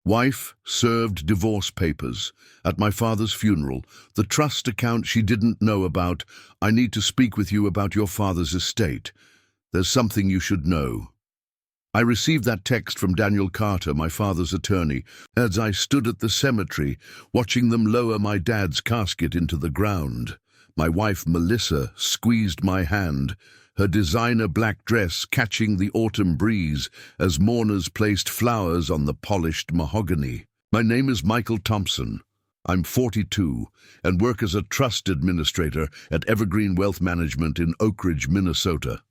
Wife served divorce papers. At my father's funeral, the trust account she didn't know about. I need to speak with you about your father's estate. There's something you should know. I received that text from Daniel Carter, my father's attorney, as I stood at the cemetery, watching them lower my dad's casket into the ground. My wife, Melissa, squeezed my hand, her designer black dress catching the autumn breeze as mourners placed flowers on the polished mahogany. My name is Michael Thompson. I'm 42 and work as a trust administrator at Evergreen Wealth Management in Oakridge, Minnesota.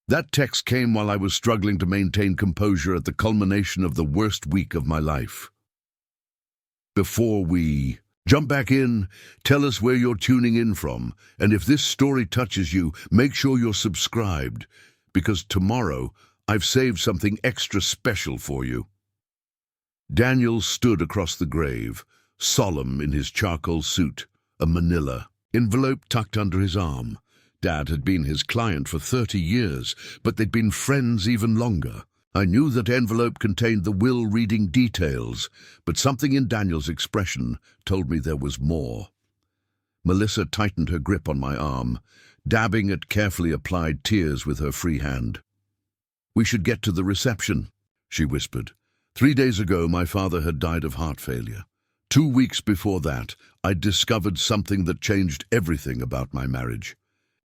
That text came while I was struggling to maintain composure at the culmination of the worst week of my life. Before we jump back in, tell us where you're tuning in from, and if this story touches you, make sure you're subscribed, because tomorrow I've saved something extra special for you. Daniel stood across the grave, solemn in his charcoal suit, a manila, envelope tucked under his arm. Dad had been his client for 30 years, but they'd been friends even longer. I knew that envelope contained the will reading details, but something in Daniel's expression told me there was more. Melissa tightened her grip on my arm, dabbing at carefully applied tears with her free hand. "We should get to the reception," she whispered. 3 days ago, my father had died of heart failure. 2 weeks before that, I'd discovered something that changed everything about my marriage.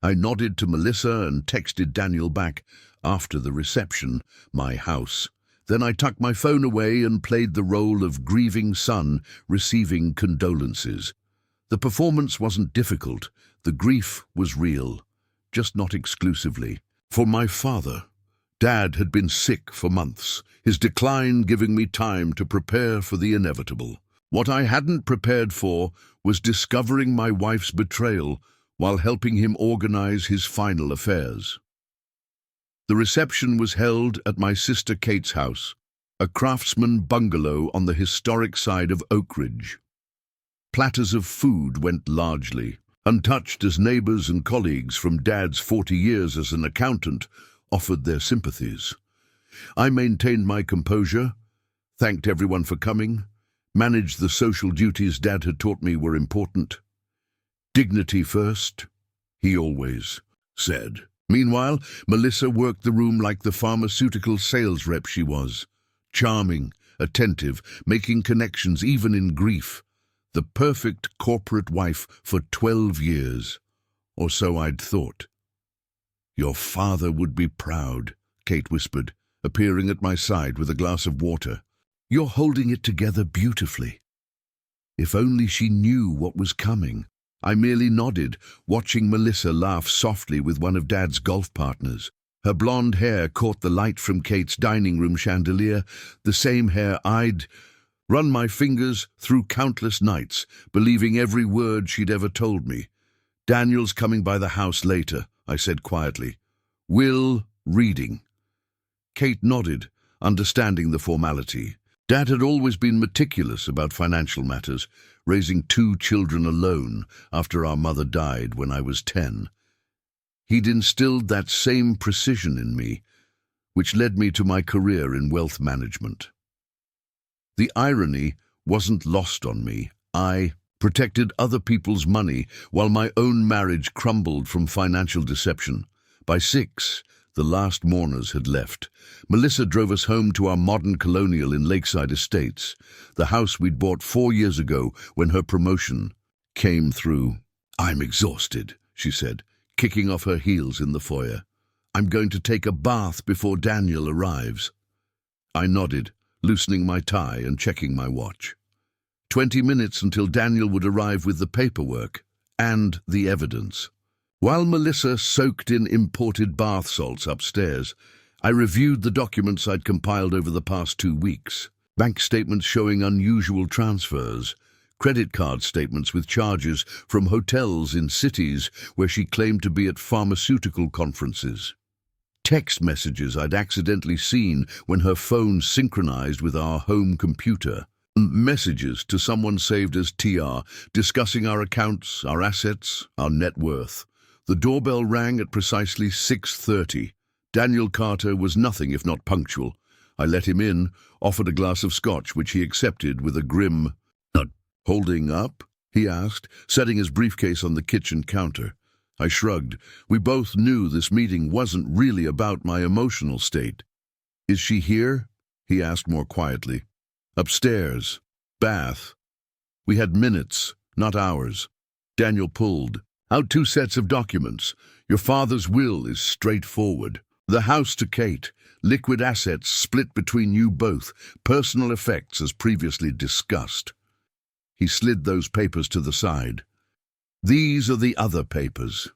I nodded to Melissa and texted Daniel back, "After the reception, my house." Then I tucked my phone away and played the role of grieving son receiving condolences. The performance wasn't difficult. The grief was real, just not exclusively. For my father, Dad had been sick for months, his decline giving me time to prepare for the inevitable. What I hadn't prepared for was discovering my wife's betrayal while helping him organize his final affairs. The reception was held at my sister Kate's house, a craftsman bungalow on the historic side of Oakridge. Platters of food went largely, untouched as neighbors and colleagues from Dad's 40 years as an accountant offered their sympathies. I maintained my composure, thanked everyone for coming, managed the social duties Dad had taught me were important. "Dignity first," he always said. Meanwhile, Melissa worked the room like the pharmaceutical sales rep she was. Charming, attentive, making connections even in grief. The perfect corporate wife for 12 years. Or so I'd thought. "Your father would be proud," Kate whispered, appearing at my side with a glass of water. "You're holding it together beautifully." If only she knew what was coming. I merely nodded, watching Melissa laugh softly with one of Dad's golf partners. Her blonde hair caught the light from Kate's dining room chandelier, the same hair I'd run my fingers through countless nights, believing every word she'd ever told me. "Daniel's coming by the house later," I said quietly. "Will reading." Kate nodded, understanding the formality. Dad had always been meticulous about financial matters, raising 2 children alone after our mother died when I was 10. He'd instilled that same precision in me, which led me to my career in wealth management. The irony wasn't lost on me. I protected other people's money while my own marriage crumbled from financial deception. By 6, the last mourners had left. Melissa drove us home to our modern colonial in Lakeside Estates, the house we'd bought 4 years ago when her promotion came through. "I'm exhausted," she said, kicking off her heels in the foyer. "I'm going to take a bath before Daniel arrives." I nodded, loosening my tie and checking my watch. 20 minutes until Daniel would arrive with the paperwork and the evidence. While Melissa soaked in imported bath salts upstairs, I reviewed the documents I'd compiled over the past 2 weeks. Bank statements showing unusual transfers, credit card statements with charges from hotels in cities where she claimed to be at pharmaceutical conferences. Text messages I'd accidentally seen when her phone synchronized with our home computer. Messages to someone saved as TR, discussing our accounts, our assets, our net worth. The doorbell rang at precisely 6:30. Daniel Carter was nothing if not punctual. I let him in, offered a glass of scotch, which he accepted with a grim nod. "Holding up?" he asked, setting his briefcase on the kitchen counter. I shrugged. We both knew this meeting wasn't really about my emotional state. "Is she here?" he asked more quietly. "Upstairs. Bath." We had minutes, not hours. Daniel pulled out 2 sets of documents. "Your father's will is straightforward. The house to Kate, liquid assets split between you both, personal effects as previously discussed." He slid those papers to the side. "These are the other papers.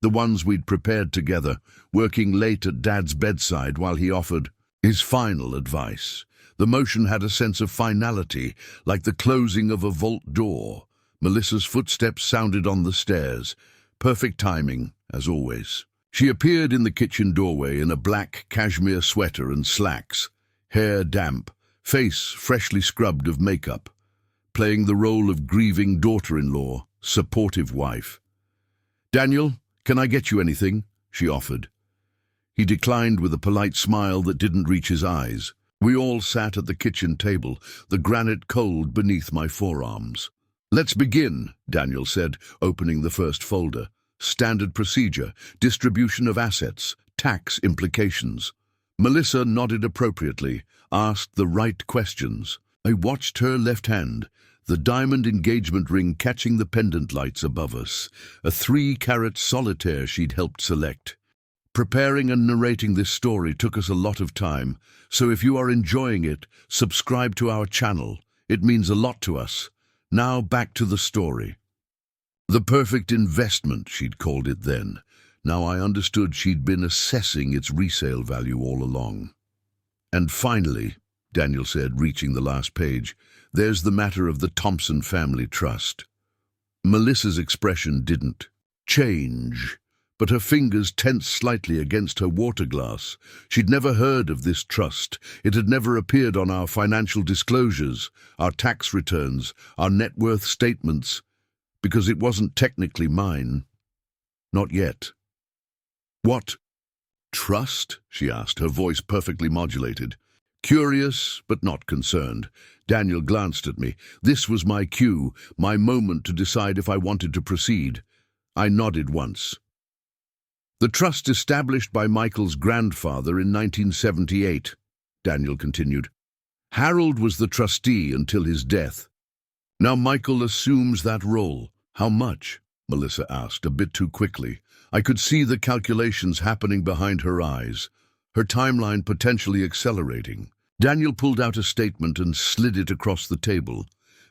The ones we'd prepared together, working late at Dad's bedside while he offered his final advice. The motion had a sense of finality, like the closing of a vault door. Melissa's footsteps sounded on the stairs. Perfect timing, as always. She appeared in the kitchen doorway in a black cashmere sweater and slacks, hair damp, face freshly scrubbed of makeup, playing the role of grieving daughter-in-law, supportive wife. "Daniel, can I get you anything?" she offered. He declined with a polite smile that didn't reach his eyes. We all sat at the kitchen table, the granite cold beneath my forearms. "Let's begin," Daniel said, opening the first folder. "Standard procedure, distribution of assets, tax implications." Melissa nodded appropriately, asked the right questions. I watched her left hand, the diamond engagement ring catching the pendant lights above us, a 3-carat solitaire she'd helped select. Preparing and narrating this story took us a lot of time, so if you are enjoying it, subscribe to our channel. It means a lot to us. Now back to the story. The perfect investment, she'd called it then. Now I understood she'd been assessing its resale value all along. "And finally," Daniel said, reaching the last page, "there's the matter of the Thompson family trust." Melissa's expression didn't change, but her fingers tensed slightly against her water glass. She'd never heard of this trust. It had never appeared on our financial disclosures, our tax returns, our net worth statements, because it wasn't technically mine. Not yet. "What trust?" she asked, her voice perfectly modulated. Curious, but not concerned. Daniel glanced at me. This was my cue, my moment to decide if I wanted to proceed. I nodded once. "The trust established by Michael's grandfather in 1978, Daniel continued. "Harold was the trustee until his death. Now Michael assumes that role." "How much?" Melissa asked, a bit too quickly. I could see the calculations happening behind her eyes, her timeline potentially accelerating. Daniel pulled out a statement and slid it across the table.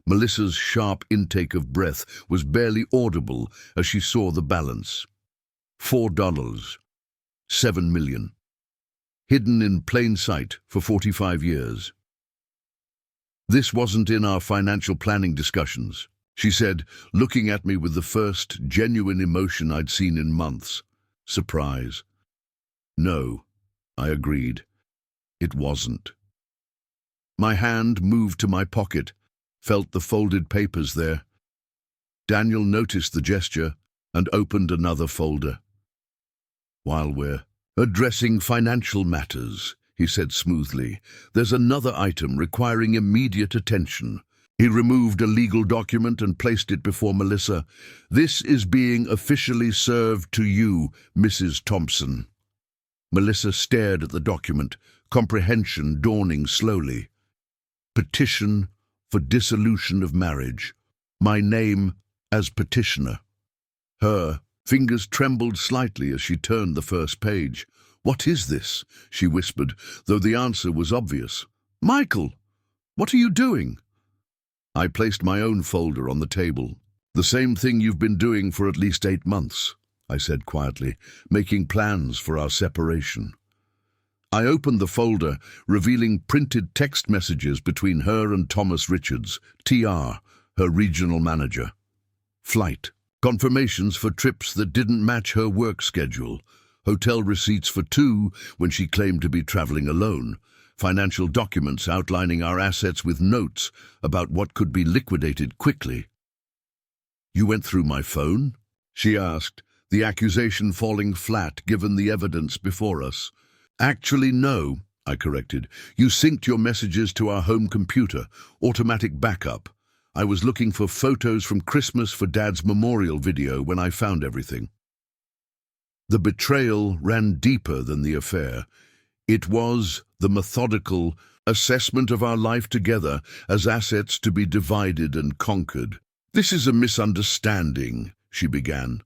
Melissa's sharp intake of breath was barely audible as she saw the balance. $4. 7 million. Hidden in plain sight for 45 years. "This wasn't in our financial planning discussions," she said, looking at me with the first genuine emotion I'd seen in months. Surprise. "No," I agreed. "It wasn't." My hand moved to my pocket, felt the folded papers there. Daniel noticed the gesture and opened another folder. "While we're addressing financial matters," he said smoothly, "there's another item requiring immediate attention." He removed a legal document and placed it before Melissa. "This is being officially served to you, Mrs. Thompson." Melissa stared at the document, comprehension dawning slowly. "Petition for dissolution of marriage. My name as petitioner." Her fingers trembled slightly as she turned the first page. "What is this?" she whispered, though the answer was obvious. "Michael, what are you doing?" I placed my own folder on the table. "The same thing you've been doing for at least 8 months, I said quietly, "making plans for our separation." I opened the folder, revealing printed text messages between her and Thomas Richards, TR, her regional manager. Flight confirmations for trips that didn't match her work schedule, hotel receipts for 2 when she claimed to be traveling alone, financial documents outlining our assets with notes about what could be liquidated quickly. "You went through my phone?" she asked, the accusation falling flat given the evidence before us. "Actually, no. I corrected. You synced your messages to our home computer, automatic backup. I was looking for photos from Christmas for Dad's memorial video when I found everything. The betrayal ran deeper than the affair. It was the methodical assessment of our life together as assets to be divided and conquered. This is a misunderstanding, she began,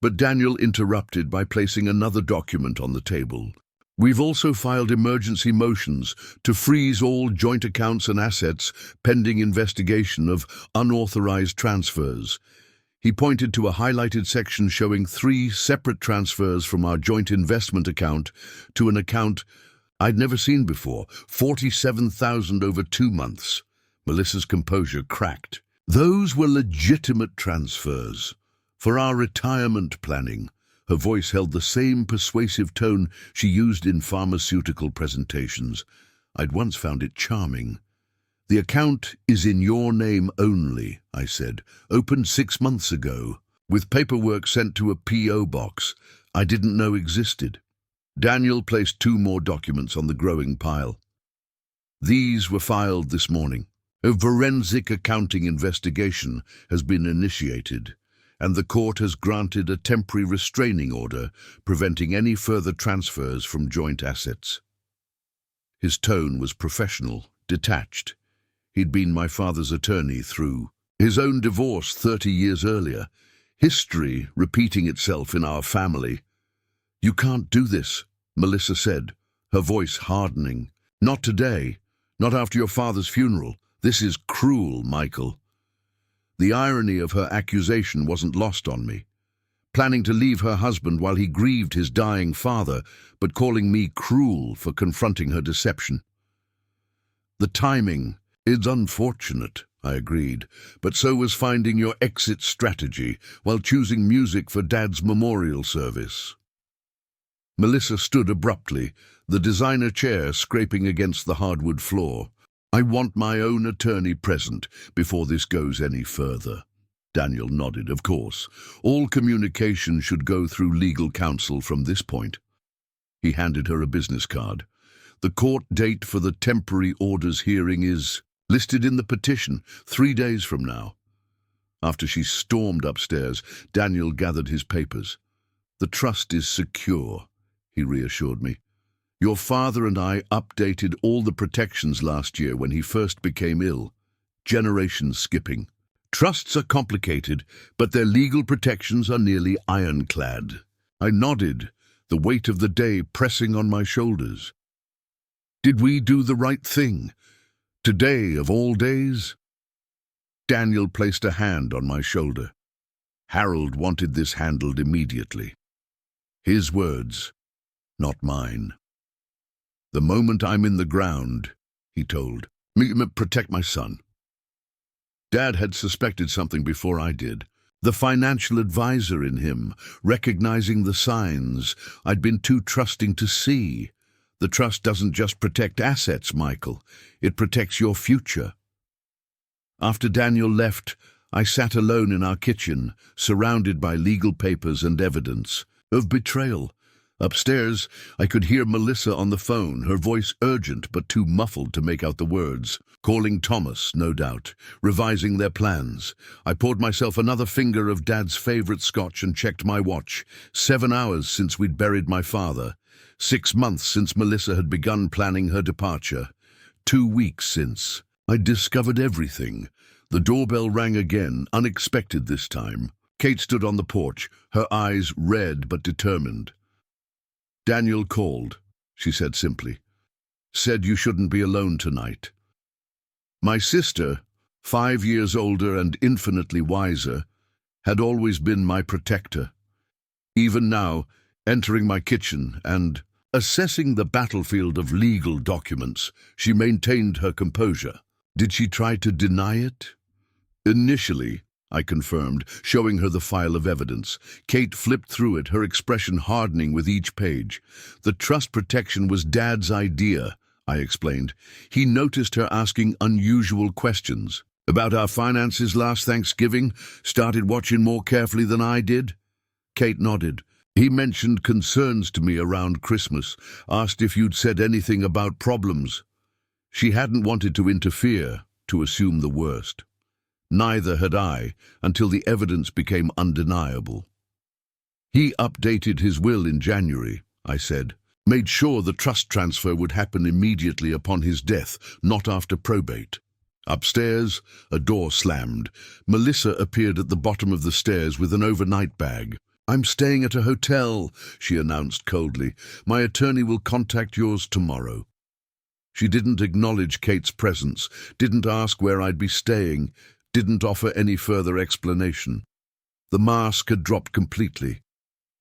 but Daniel interrupted by placing another document on the table. We've also filed emergency motions to freeze all joint accounts and assets pending investigation of unauthorized transfers. He pointed to a highlighted section showing 3 separate transfers from our joint investment account to an account I'd never seen before, $47,000 over 2 months. Melissa's composure cracked. Those were legitimate transfers for our retirement planning. Her voice held the same persuasive tone she used in pharmaceutical presentations. I'd once found it charming. The account is in your name only, I said, opened 6 months ago, with paperwork sent to a P.O. box I didn't know existed. Daniel placed 2 more documents on the growing pile. These were filed this morning. A forensic accounting investigation has been initiated, and the court has granted a temporary restraining order preventing any further transfers from joint assets. His tone was professional, detached. He'd been my father's attorney through his own divorce 30 years earlier, history repeating itself in our family. You can't do this, Melissa said, her voice hardening. Not today, not after your father's funeral. This is cruel, Michael. The irony of her accusation wasn't lost on me. Planning to leave her husband while he grieved his dying father, but calling me cruel for confronting her deception. The timing is unfortunate, I agreed, but so was finding your exit strategy while choosing music for Dad's memorial service. Melissa stood abruptly, the designer chair scraping against the hardwood floor. I want my own attorney present before this goes any further. Daniel nodded, of course. All communication should go through legal counsel from this point. He handed her a business card. The court date for the temporary orders hearing is listed in the petition, 3 days from now. After she stormed upstairs, Daniel gathered his papers. The trust is secure, he reassured me. Your father and I updated all the protections last year when he first became ill. Generation skipping. Trusts are complicated, but their legal protections are nearly ironclad. I nodded, the weight of the day pressing on my shoulders. Did we do the right thing? Today of all days? Daniel placed a hand on my shoulder. Harold wanted this handled immediately. His words, not mine. The moment I'm in the ground, he told, me protect my son. Dad had suspected something before I did. The financial advisor in him, recognizing the signs I'd been too trusting to see. The trust doesn't just protect assets, Michael. It protects your future. After Daniel left, I sat alone in our kitchen, surrounded by legal papers and evidence of betrayal. Upstairs, I could hear Melissa on the phone, her voice urgent but too muffled to make out the words. Calling Thomas, no doubt, revising their plans. I poured myself another finger of Dad's favorite scotch and checked my watch. 7 hours since we'd buried my father. 6 months since Melissa had begun planning her departure. 2 weeks since. I discovered everything. The doorbell rang again, unexpected this time. Kate stood on the porch, her eyes red but determined. Daniel called, she said simply. Said you shouldn't be alone tonight. My sister, 5 years older and infinitely wiser, had always been my protector. Even now, entering my kitchen and assessing the battlefield of legal documents, she maintained her composure. Did she try to deny it? Initially, I confirmed, showing her the file of evidence. Kate flipped through it, her expression hardening with each page. The trust protection was Dad's idea, I explained. He noticed her asking unusual questions. About our finances last Thanksgiving, started watching more carefully than I did. Kate nodded. He mentioned concerns to me around Christmas, asked if you'd said anything about problems. She hadn't wanted to interfere, to assume the worst. Neither had I, until the evidence became undeniable. He updated his will in January, I said, made sure the trust transfer would happen immediately upon his death, not after probate. Upstairs, a door slammed. Melissa appeared at the bottom of the stairs with an overnight bag. "I'm staying at a hotel," she announced coldly. "My attorney will contact yours tomorrow." She didn't acknowledge Kate's presence, didn't ask where I'd be staying, didn't offer any further explanation. The mask had dropped completely.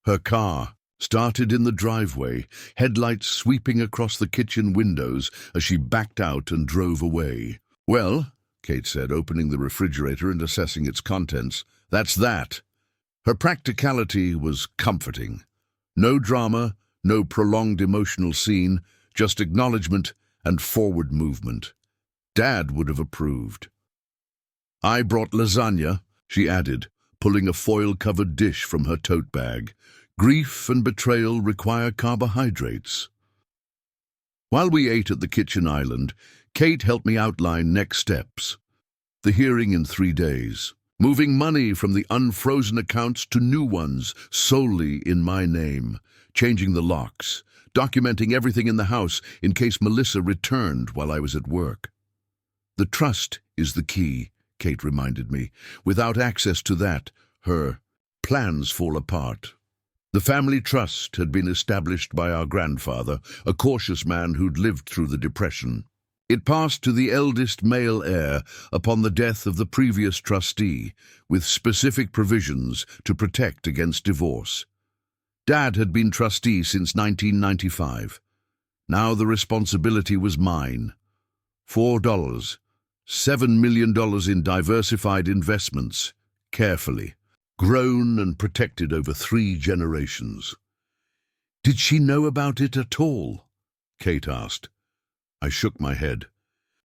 Her car started in the driveway, headlights sweeping across the kitchen windows as she backed out and drove away. "Well," Kate said, opening the refrigerator and assessing its contents, "that's that." Her practicality was comforting. No drama, no prolonged emotional scene, just acknowledgement and forward movement. Dad would have approved. "I brought lasagna," she added, pulling a foil-covered dish from her tote bag. "Grief and betrayal require carbohydrates." While we ate at the kitchen island, Kate helped me outline next steps. The hearing in 3 days. Moving money from the unfrozen accounts to new ones solely in my name. Changing the locks. Documenting everything in the house in case Melissa returned while I was at work. "The trust is the key," Kate reminded me. "Without access to that, her plans fall apart." The family trust had been established by our grandfather, a cautious man who'd lived through the Depression. It passed to the eldest male heir upon the death of the previous trustee, with specific provisions to protect against divorce. Dad had been trustee since 1995. Now the responsibility was mine. $4, $7 million in diversified investments, carefully, grown and protected over 3 generations. "Did she know about it at all?" Kate asked. I shook my head.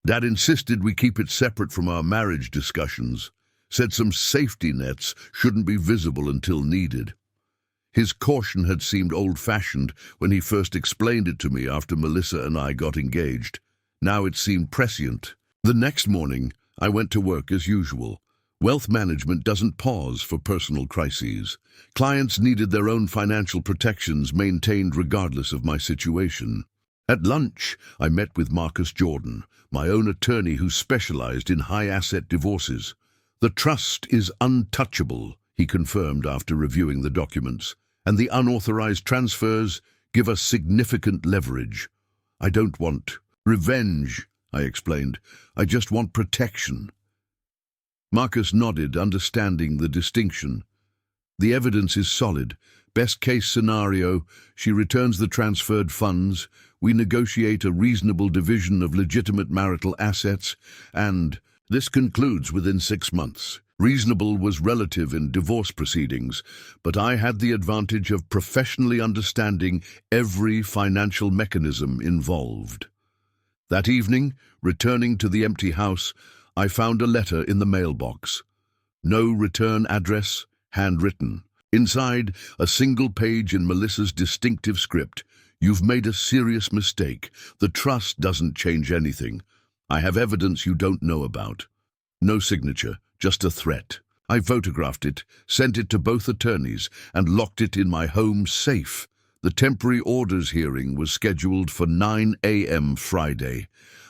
Dad insisted we keep it separate from our marriage discussions, said some safety nets shouldn't be visible until needed. His caution had seemed old-fashioned when he first explained it to me after Melissa and I got engaged. Now it seemed prescient. The next morning, I went to work as usual. Wealth management doesn't pause for personal crises. Clients needed their own financial protections maintained regardless of my situation. At lunch, I met with Marcus Jordan, my own attorney who specialized in high-asset divorces. "The trust is untouchable," he confirmed after reviewing the documents, "and the unauthorized transfers give us significant leverage." "I don't want revenge," I explained. "I just want protection." Marcus nodded, understanding the distinction. "The evidence is solid. Best case scenario, she returns the transferred funds, we negotiate a reasonable division of legitimate marital assets, and this concludes within 6 months. Reasonable was relative in divorce proceedings, but I had the advantage of professionally understanding every financial mechanism involved. That evening, returning to the empty house, I found a letter in the mailbox. No return address, handwritten. Inside, a single page in Melissa's distinctive script. "You've made a serious mistake. The trust doesn't change anything. I have evidence you don't know about." No signature, just a threat. I photographed it, sent it to both attorneys, and locked it in my home safe. The temporary orders hearing was scheduled for 9 a.m. Friday.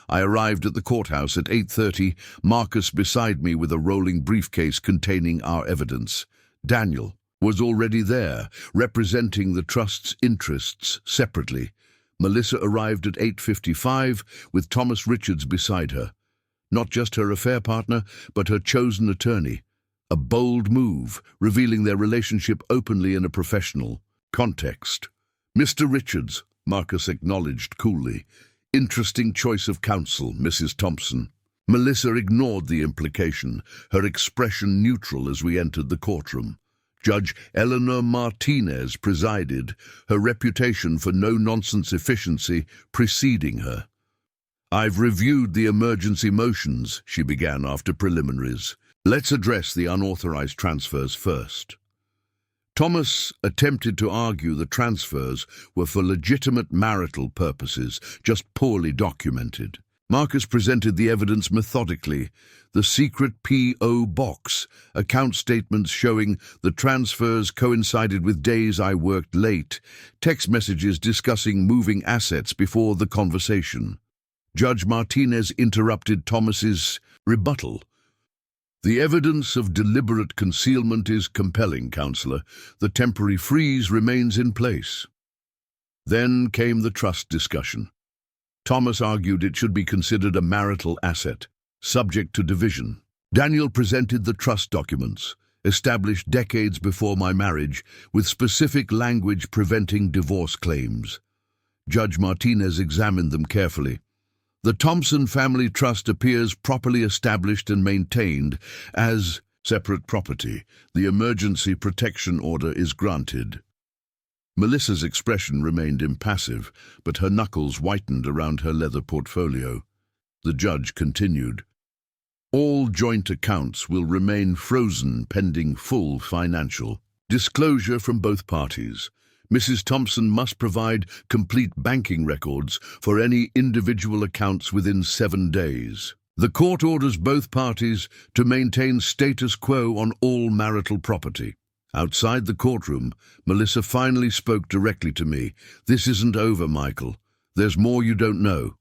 I arrived at the courthouse at 8:30, Marcus beside me with a rolling briefcase containing our evidence. Daniel was already there, representing the trust's interests separately. Melissa arrived at 8:55, with Thomas Richards beside her. Not just her affair partner, but her chosen attorney. A bold move, revealing their relationship openly in a professional context. "Mr. Richards," Marcus acknowledged coolly. "Interesting choice of counsel, Mrs. Thompson." Melissa ignored the implication, her expression neutral as we entered the courtroom. Judge Eleanor Martinez presided, her reputation for no-nonsense efficiency preceding her. "I've reviewed the emergency motions," she began after preliminaries. "Let's address the unauthorized transfers first." Thomas attempted to argue the transfers were for legitimate marital purposes, just poorly documented. Marcus presented the evidence methodically. The secret P.O. box, account statements showing the transfers coincided with days I worked late, text messages discussing moving assets before the conversation. Judge Martinez interrupted Thomas's rebuttal. The evidence of deliberate concealment is compelling, Counselor. The temporary freeze remains in place. Then came the trust discussion. Thomas argued it should be considered a marital asset, subject to division. Daniel presented the trust documents, established decades before my marriage, with specific language preventing divorce claims. Judge Martinez examined them carefully. The Thompson family trust appears properly established and maintained as separate property. The emergency protection order is granted. Melissa's expression remained impassive, but her knuckles whitened around her leather portfolio. The judge continued. All joint accounts will remain frozen pending full financial disclosure from both parties. Mrs. Thompson must provide complete banking records for any individual accounts within 7 days. The court orders both parties to maintain status quo on all marital property. Outside the courtroom, Melissa finally spoke directly to me. This isn't over, Michael. There's more you don't know.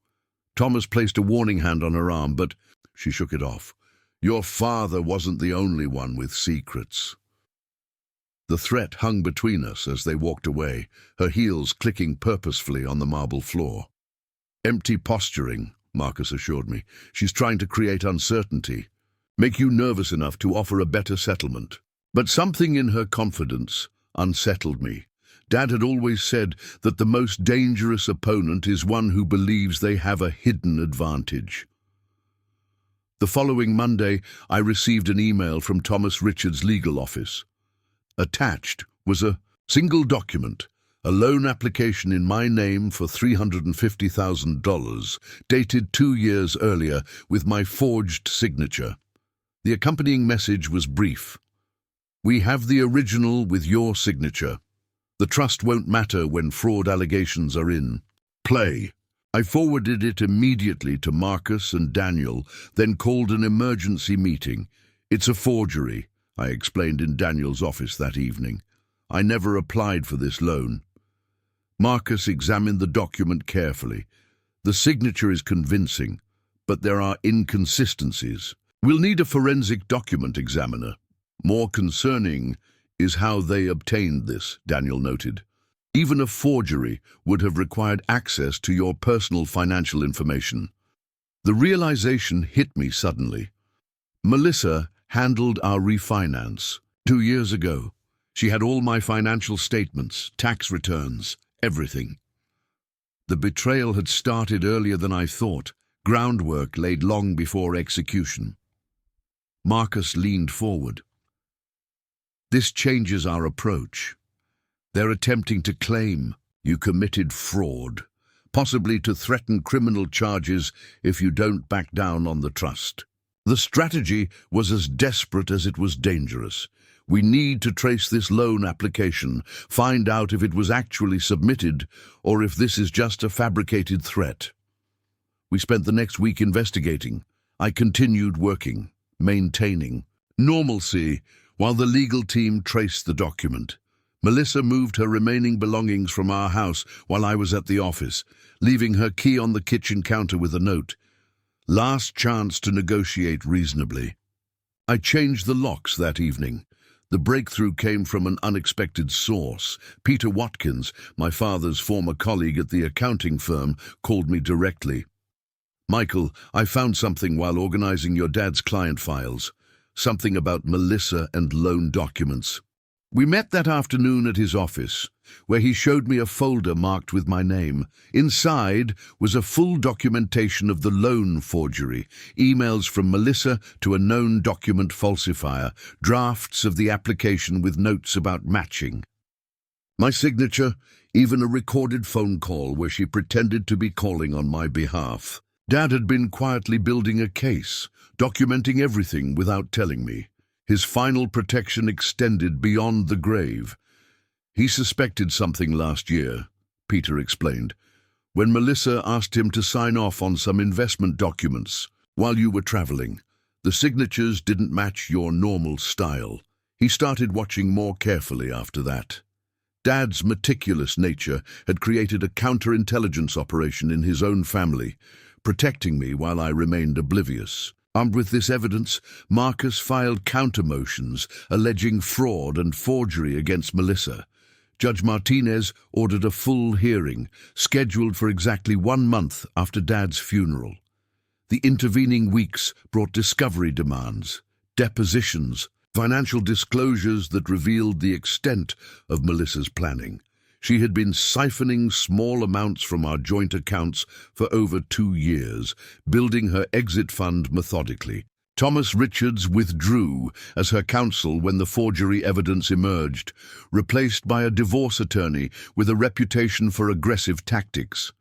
Thomas placed a warning hand on her arm, but she shook it off. Your father wasn't the only one with secrets. The threat hung between us as they walked away, her heels clicking purposefully on the marble floor. Empty posturing, Marcus assured me. She's trying to create uncertainty, make you nervous enough to offer a better settlement. But something in her confidence unsettled me. Dad had always said that the most dangerous opponent is one who believes they have a hidden advantage. The following Monday, I received an email from Thomas Richards' legal office. Attached was a single document, a loan application in my name for $350,000, dated 2 years earlier with my forged signature. The accompanying message was brief. We have the original with your signature. The trust won't matter when fraud allegations are in play. I forwarded it immediately to Marcus and Daniel, then called an emergency meeting. It's a forgery, I explained in Daniel's office that evening. I never applied for this loan. Marcus examined the document carefully. The signature is convincing, but there are inconsistencies. We'll need a forensic document examiner. More concerning is how they obtained this, Daniel noted. Even a forgery would have required access to your personal financial information. The realization hit me suddenly. Melissa handled our refinance 2 years ago. She had all my financial statements, tax returns, everything. The betrayal had started earlier than I thought, groundwork laid long before execution. Marcus leaned forward. This changes our approach. They're attempting to claim you committed fraud, possibly to threaten criminal charges if you don't back down on the trust. The strategy was as desperate as it was dangerous. We need to trace this loan application, find out if it was actually submitted or if this is just a fabricated threat. We spent the next week investigating. I continued working, maintaining normalcy while the legal team traced the document. Melissa moved her remaining belongings from our house while I was at the office, leaving her key on the kitchen counter with a note. Last chance to negotiate reasonably. I changed the locks that evening. The breakthrough came from an unexpected source. Peter Watkins, my father's former colleague at the accounting firm, called me directly. Michael, I found something while organizing your dad's client files. Something about Melissa and loan documents. We met that afternoon at his office, where he showed me a folder marked with my name. Inside was a full documentation of the loan forgery, emails from Melissa to a known document falsifier, drafts of the application with notes about matching. My signature, even a recorded phone call where she pretended to be calling on my behalf. Dad had been quietly building a case, documenting everything without telling me. His final protection extended beyond the grave. He suspected something last year, Peter explained, when Melissa asked him to sign off on some investment documents while you were traveling. The signatures didn't match your normal style. He started watching more carefully after that. Dad's meticulous nature had created a counterintelligence operation in his own family, protecting me while I remained oblivious. Armed with this evidence, Marcus filed counter-motions alleging fraud and forgery against Melissa. Judge Martinez ordered a full hearing, scheduled for exactly 1 month after Dad's funeral. The intervening weeks brought discovery demands, depositions, financial disclosures that revealed the extent of Melissa's planning. She had been siphoning small amounts from our joint accounts for over 2 years, building her exit fund methodically. Thomas Richards withdrew as her counsel when the forgery evidence emerged, replaced by a divorce attorney with a reputation for aggressive tactics.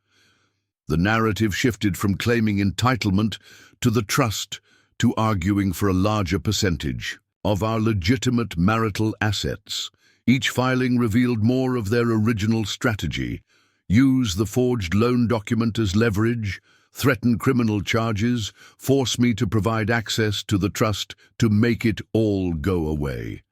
The narrative shifted from claiming entitlement to the trust to arguing for a larger percentage of our legitimate marital assets. Each filing revealed more of their original strategy: use the forged loan document as leverage, threaten criminal charges, force me to provide access to the trust to make it all go away.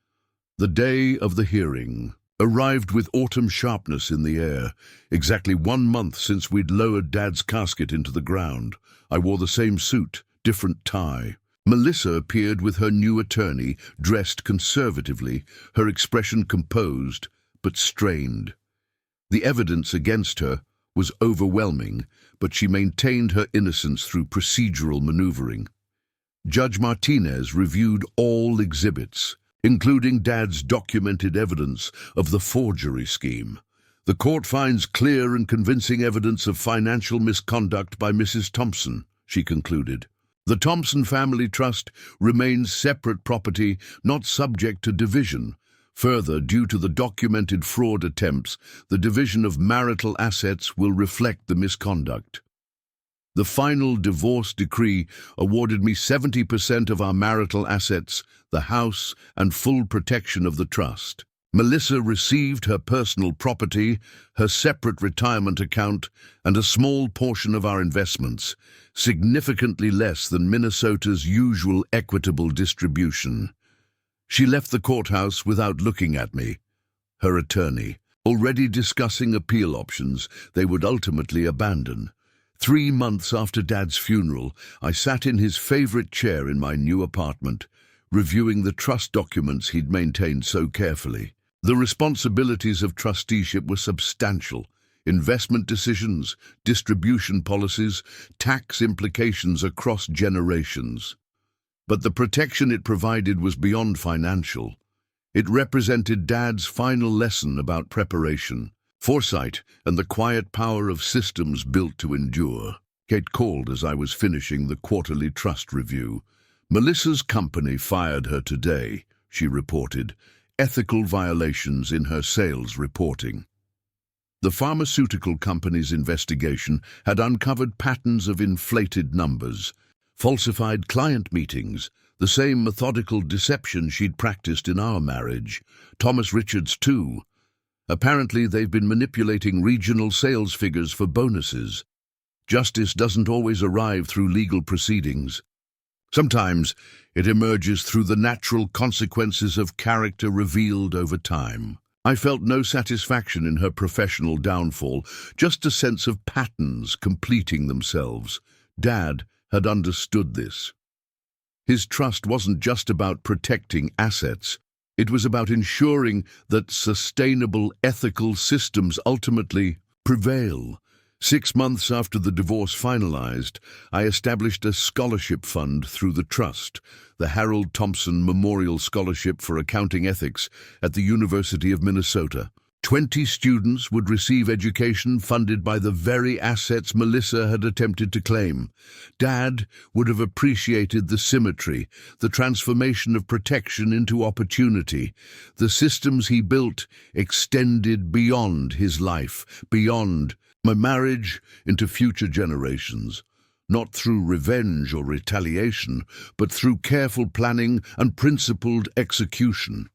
The day of the hearing arrived with autumn sharpness in the air. Exactly 1 month since we'd lowered Dad's casket into the ground. I wore the same suit, different tie. Melissa appeared with her new attorney, dressed conservatively, her expression composed but strained. The evidence against her was overwhelming, but she maintained her innocence through procedural maneuvering. Judge Martinez reviewed all exhibits, including Dad's documented evidence of the forgery scheme. The court finds clear and convincing evidence of financial misconduct by Mrs. Thompson, she concluded. The Thompson family trust remains separate property, not subject to division. Further, due to the documented fraud attempts, the division of marital assets will reflect the misconduct. The final divorce decree awarded me 70% of our marital assets, the house, and full protection of the trust. Melissa received her personal property, her separate retirement account, and a small portion of our investments, significantly less than Minnesota's usual equitable distribution. She left the courthouse without looking at me. Her attorney, already discussing appeal options they would ultimately abandon. 3 months after Dad's funeral, I sat in his favorite chair in my new apartment, reviewing the trust documents he'd maintained so carefully. The responsibilities of trusteeship were substantial: investment decisions, distribution policies, tax implications across generations. But the protection it provided was beyond financial. It represented Dad's final lesson about preparation, foresight, and the quiet power of systems built to endure. Kate called as I was finishing the quarterly trust review. Melissa's company fired her today, she reported. Ethical violations in her sales reporting. The pharmaceutical company's investigation had uncovered patterns of inflated numbers, falsified client meetings, the same methodical deception she'd practiced in our marriage. Thomas Richards, too. Apparently, they've been manipulating regional sales figures for bonuses. Justice doesn't always arrive through legal proceedings. Sometimes it emerges through the natural consequences of character revealed over time. I felt no satisfaction in her professional downfall, just a sense of patterns completing themselves. Dad had understood this. His trust wasn't just about protecting assets. It was about ensuring that sustainable, ethical systems ultimately prevail. 6 months after the divorce finalized, I established a scholarship fund through the trust, the Harold Thompson Memorial Scholarship for Accounting Ethics at the University of Minnesota. 20 students would receive education funded by the very assets Melissa had attempted to claim. Dad would have appreciated the symmetry, the transformation of protection into opportunity. The systems he built extended beyond his life, beyond my marriage, into future generations, not through revenge or retaliation, but through careful planning and principled execution.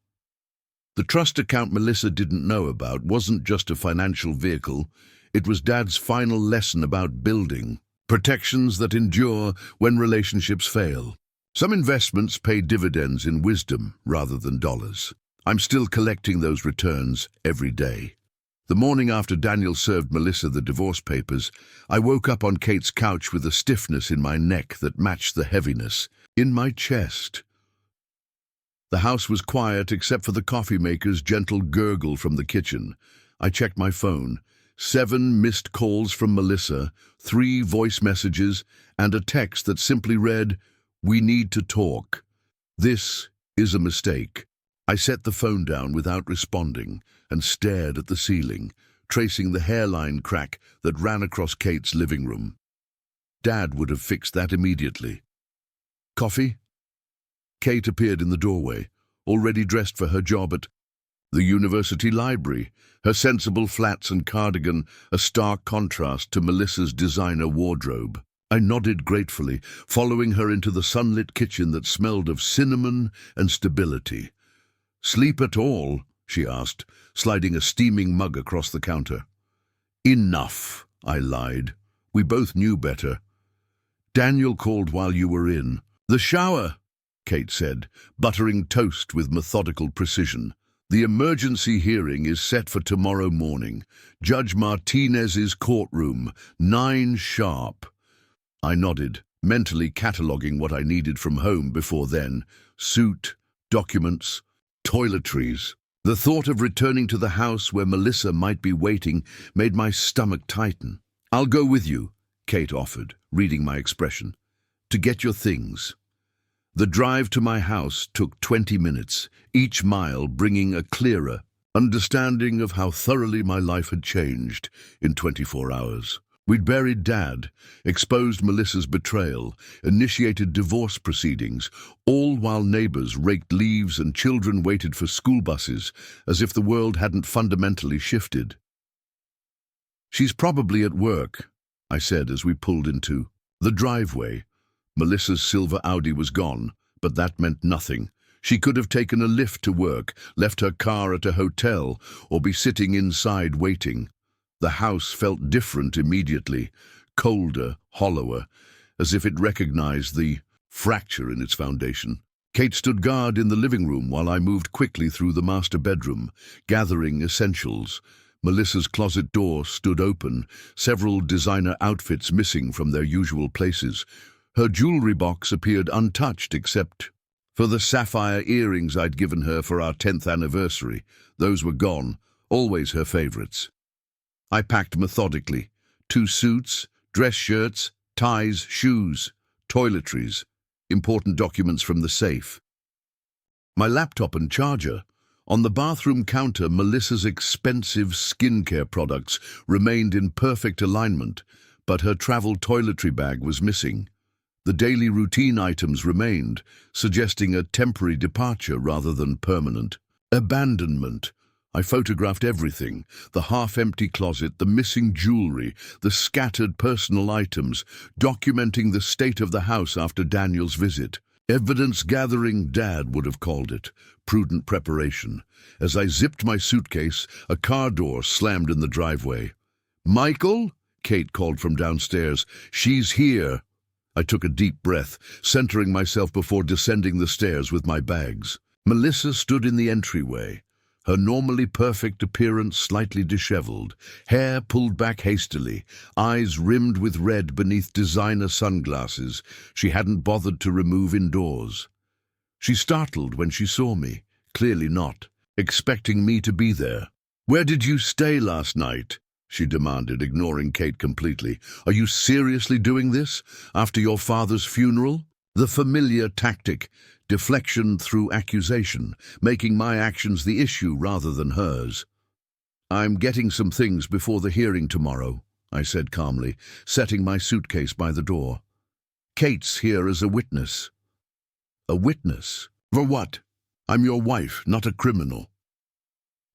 The trust account Melissa didn't know about wasn't just a financial vehicle, it was Dad's final lesson about building protections that endure when relationships fail. Some investments pay dividends in wisdom rather than dollars. I'm still collecting those returns every day. The morning after Daniel served Melissa the divorce papers, I woke up on Kate's couch with a stiffness in my neck that matched the heaviness in my chest. The house was quiet except for the coffee maker's gentle gurgle from the kitchen. I checked my phone. 7 missed calls from Melissa, 3 voice messages, and a text that simply read, "We need to talk. This is a mistake." I set the phone down without responding and stared at the ceiling, tracing the hairline crack that ran across Kate's living room. Dad would have fixed that immediately. "Coffee?" Kate appeared in the doorway, already dressed for her job at the university library, her sensible flats and cardigan a stark contrast to Melissa's designer wardrobe. I nodded gratefully, following her into the sunlit kitchen that smelled of cinnamon and stability. "Sleep at all?" she asked, sliding a steaming mug across the counter. "Enough," I lied. We both knew better. "Daniel called while you were in." "The shower," Kate said, buttering toast with methodical precision. "The emergency hearing is set for tomorrow morning. Judge Martinez's courtroom, 9 sharp. I nodded, mentally cataloguing what I needed from home before then. Suit, documents, toiletries. The thought of returning to the house where Melissa might be waiting made my stomach tighten. "I'll go with you," Kate offered, reading my expression. "To get your things." The drive to my house took 20 minutes, each mile bringing a clearer understanding of how thoroughly my life had changed in 24 hours. We'd buried Dad, exposed Melissa's betrayal, initiated divorce proceedings, all while neighbors raked leaves and children waited for school buses, as if the world hadn't fundamentally shifted. "She's probably at work," I said as we pulled into the driveway. Melissa's silver Audi was gone, but that meant nothing. She could have taken a lift to work, left her car at a hotel, or be sitting inside waiting. The house felt different immediately, colder, hollower, as if it recognized the fracture in its foundation. Kate stood guard in the living room while I moved quickly through the master bedroom, gathering essentials. Melissa's closet door stood open, several designer outfits missing from their usual places. Her jewelry box appeared untouched except for the sapphire earrings I'd given her for our 10th anniversary. Those were gone, always her favorites. I packed methodically. 2 suits, dress shirts, ties, shoes, toiletries, important documents from the safe. My laptop and charger. On the bathroom counter, Melissa's expensive skincare products remained in perfect alignment, but her travel toiletry bag was missing. The daily routine items remained, suggesting a temporary departure rather than permanent abandonment. I photographed everything, the half-empty closet, the missing jewelry, the scattered personal items, documenting the state of the house after Daniel's visit. Evidence gathering, Dad would have called it, prudent preparation. As I zipped my suitcase, a car door slammed in the driveway. "Michael?" Kate called from downstairs. "She's here." I took a deep breath, centering myself before descending the stairs with my bags. Melissa stood in the entryway, her normally perfect appearance slightly disheveled, hair pulled back hastily, eyes rimmed with red beneath designer sunglasses she hadn't bothered to remove indoors. She startled when she saw me, clearly not expecting me to be there. "Where did you stay last night?" she demanded, ignoring Kate completely. "Are you seriously doing this after your father's funeral?" The familiar tactic, deflection through accusation, making my actions the issue rather than hers. "I'm getting some things before the hearing tomorrow," I said calmly, setting my suitcase by the door. "Kate's here as a witness." "A witness? For what? I'm your wife, not a criminal."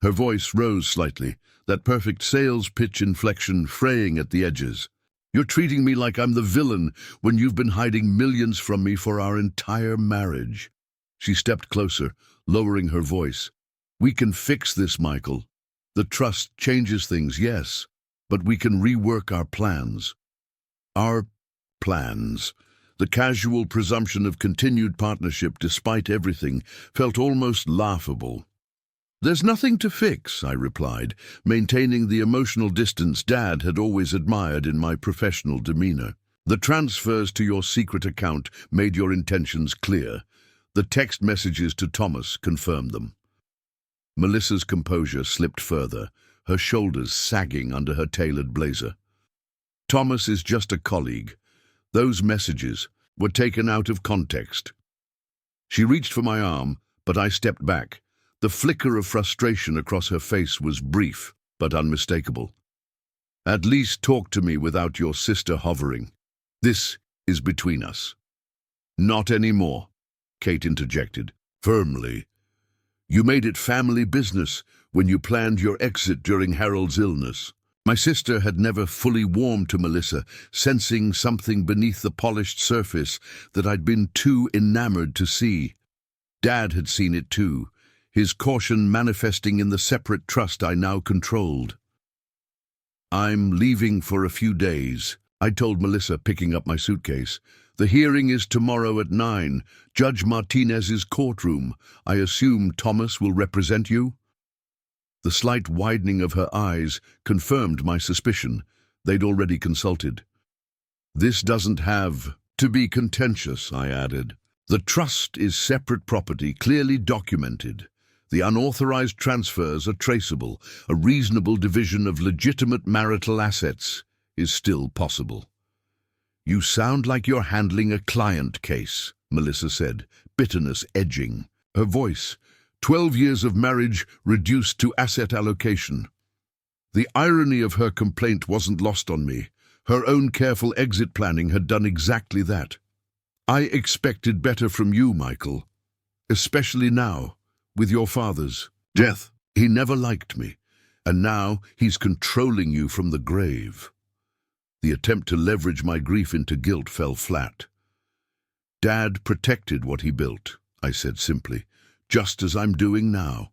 Her voice rose slightly, that perfect sales pitch inflection fraying at the edges. "You're treating me like I'm the villain when you've been hiding millions from me for our entire marriage." She stepped closer, lowering her voice. We can fix this, Michael. The trust changes things, yes, but we can rework our plans. Our plans. The casual presumption of continued partnership despite everything felt almost laughable. There's nothing to fix, I replied, maintaining the emotional distance Dad had always admired in my professional demeanor. The transfers to your secret account made your intentions clear. The text messages to Thomas confirmed them. Melissa's composure slipped further, her shoulders sagging under her tailored blazer. Thomas is just a colleague. Those messages were taken out of context. She reached for my arm, but I stepped back. The flicker of frustration across her face was brief, but unmistakable. At least talk to me without your sister hovering. This is between us. Not anymore, Kate interjected, firmly. You made it family business when you planned your exit during Harold's illness. My sister had never fully warmed to Melissa, sensing something beneath the polished surface that I'd been too enamored to see. Dad had seen it too, his caution manifesting in the separate trust I now controlled. I'm leaving for a few days, I told Melissa, picking up my suitcase. The hearing is tomorrow at 9, Judge Martinez's courtroom. I assume Thomas will represent you? The slight widening of her eyes confirmed my suspicion. They'd already consulted. This doesn't have to be contentious, I added. The trust is separate property, clearly documented. The unauthorized transfers are traceable. A reasonable division of legitimate marital assets is still possible. You sound like you're handling a client case, Melissa said, bitterness edging her voice. 12 years of marriage reduced to asset allocation. The irony of her complaint wasn't lost on me. Her own careful exit planning had done exactly that. I expected better from you, Michael, especially now, with your father's death. He never liked me, and now he's controlling you from the grave. The attempt to leverage my grief into guilt fell flat. Dad protected what he built, I said simply, just as I'm doing now.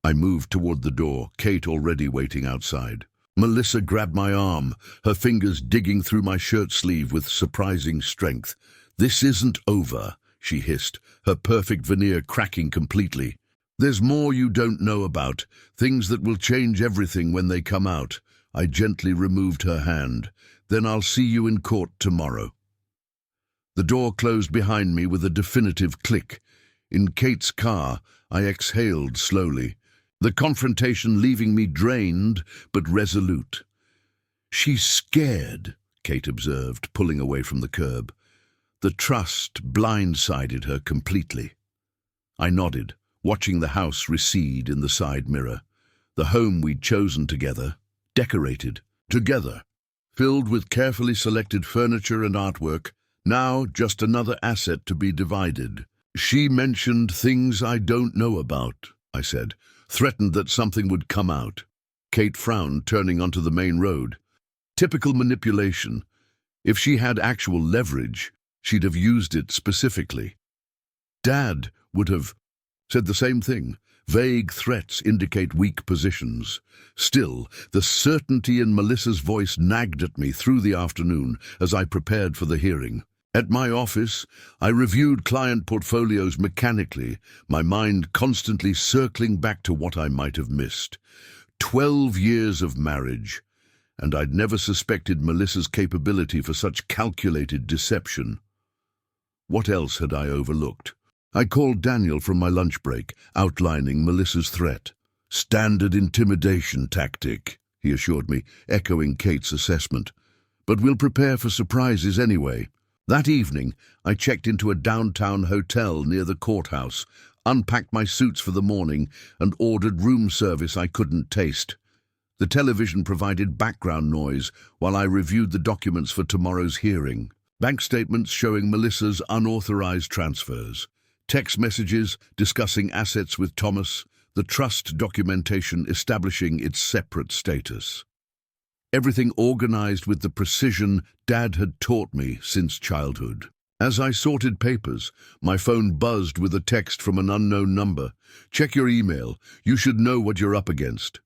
I moved toward the door, Kate already waiting outside. Melissa grabbed my arm, her fingers digging through my shirt sleeve with surprising strength. This isn't over, she hissed, her perfect veneer cracking completely. There's more you don't know about, things that will change everything when they come out. I gently removed her hand. Then I'll see you in court tomorrow. The door closed behind me with a definitive click. In Kate's car, I exhaled slowly, the confrontation leaving me drained but resolute. She's scared, Kate observed, pulling away from the curb. The trust blindsided her completely. I nodded, watching the house recede in the side mirror. The home we'd chosen together, decorated, together, filled with carefully selected furniture and artwork, now just another asset to be divided. She mentioned things I don't know about, I said, threatened that something would come out. Kate frowned, turning onto the main road. Typical manipulation. If she had actual leverage, she'd have used it specifically. Dad would have said the same thing. Vague threats indicate weak positions. Still, the certainty in Melissa's voice nagged at me through the afternoon as I prepared for the hearing. At my office, I reviewed client portfolios mechanically, my mind constantly circling back to what I might have missed. 12 years of marriage, and I'd never suspected Melissa's capability for such calculated deception. What else had I overlooked? I called Daniel from my lunch break, outlining Melissa's threat. Standard intimidation tactic, he assured me, echoing Kate's assessment. But we'll prepare for surprises anyway. That evening, I checked into a downtown hotel near the courthouse, unpacked my suits for the morning, and ordered room service I couldn't taste. The television provided background noise while I reviewed the documents for tomorrow's hearing. Bank statements showing Melissa's unauthorized transfers, text messages discussing assets with Thomas, the trust documentation establishing its separate status. Everything organized with the precision Dad had taught me since childhood. As I sorted papers, my phone buzzed with a text from an unknown number. "Check your email. You should know what you're up against."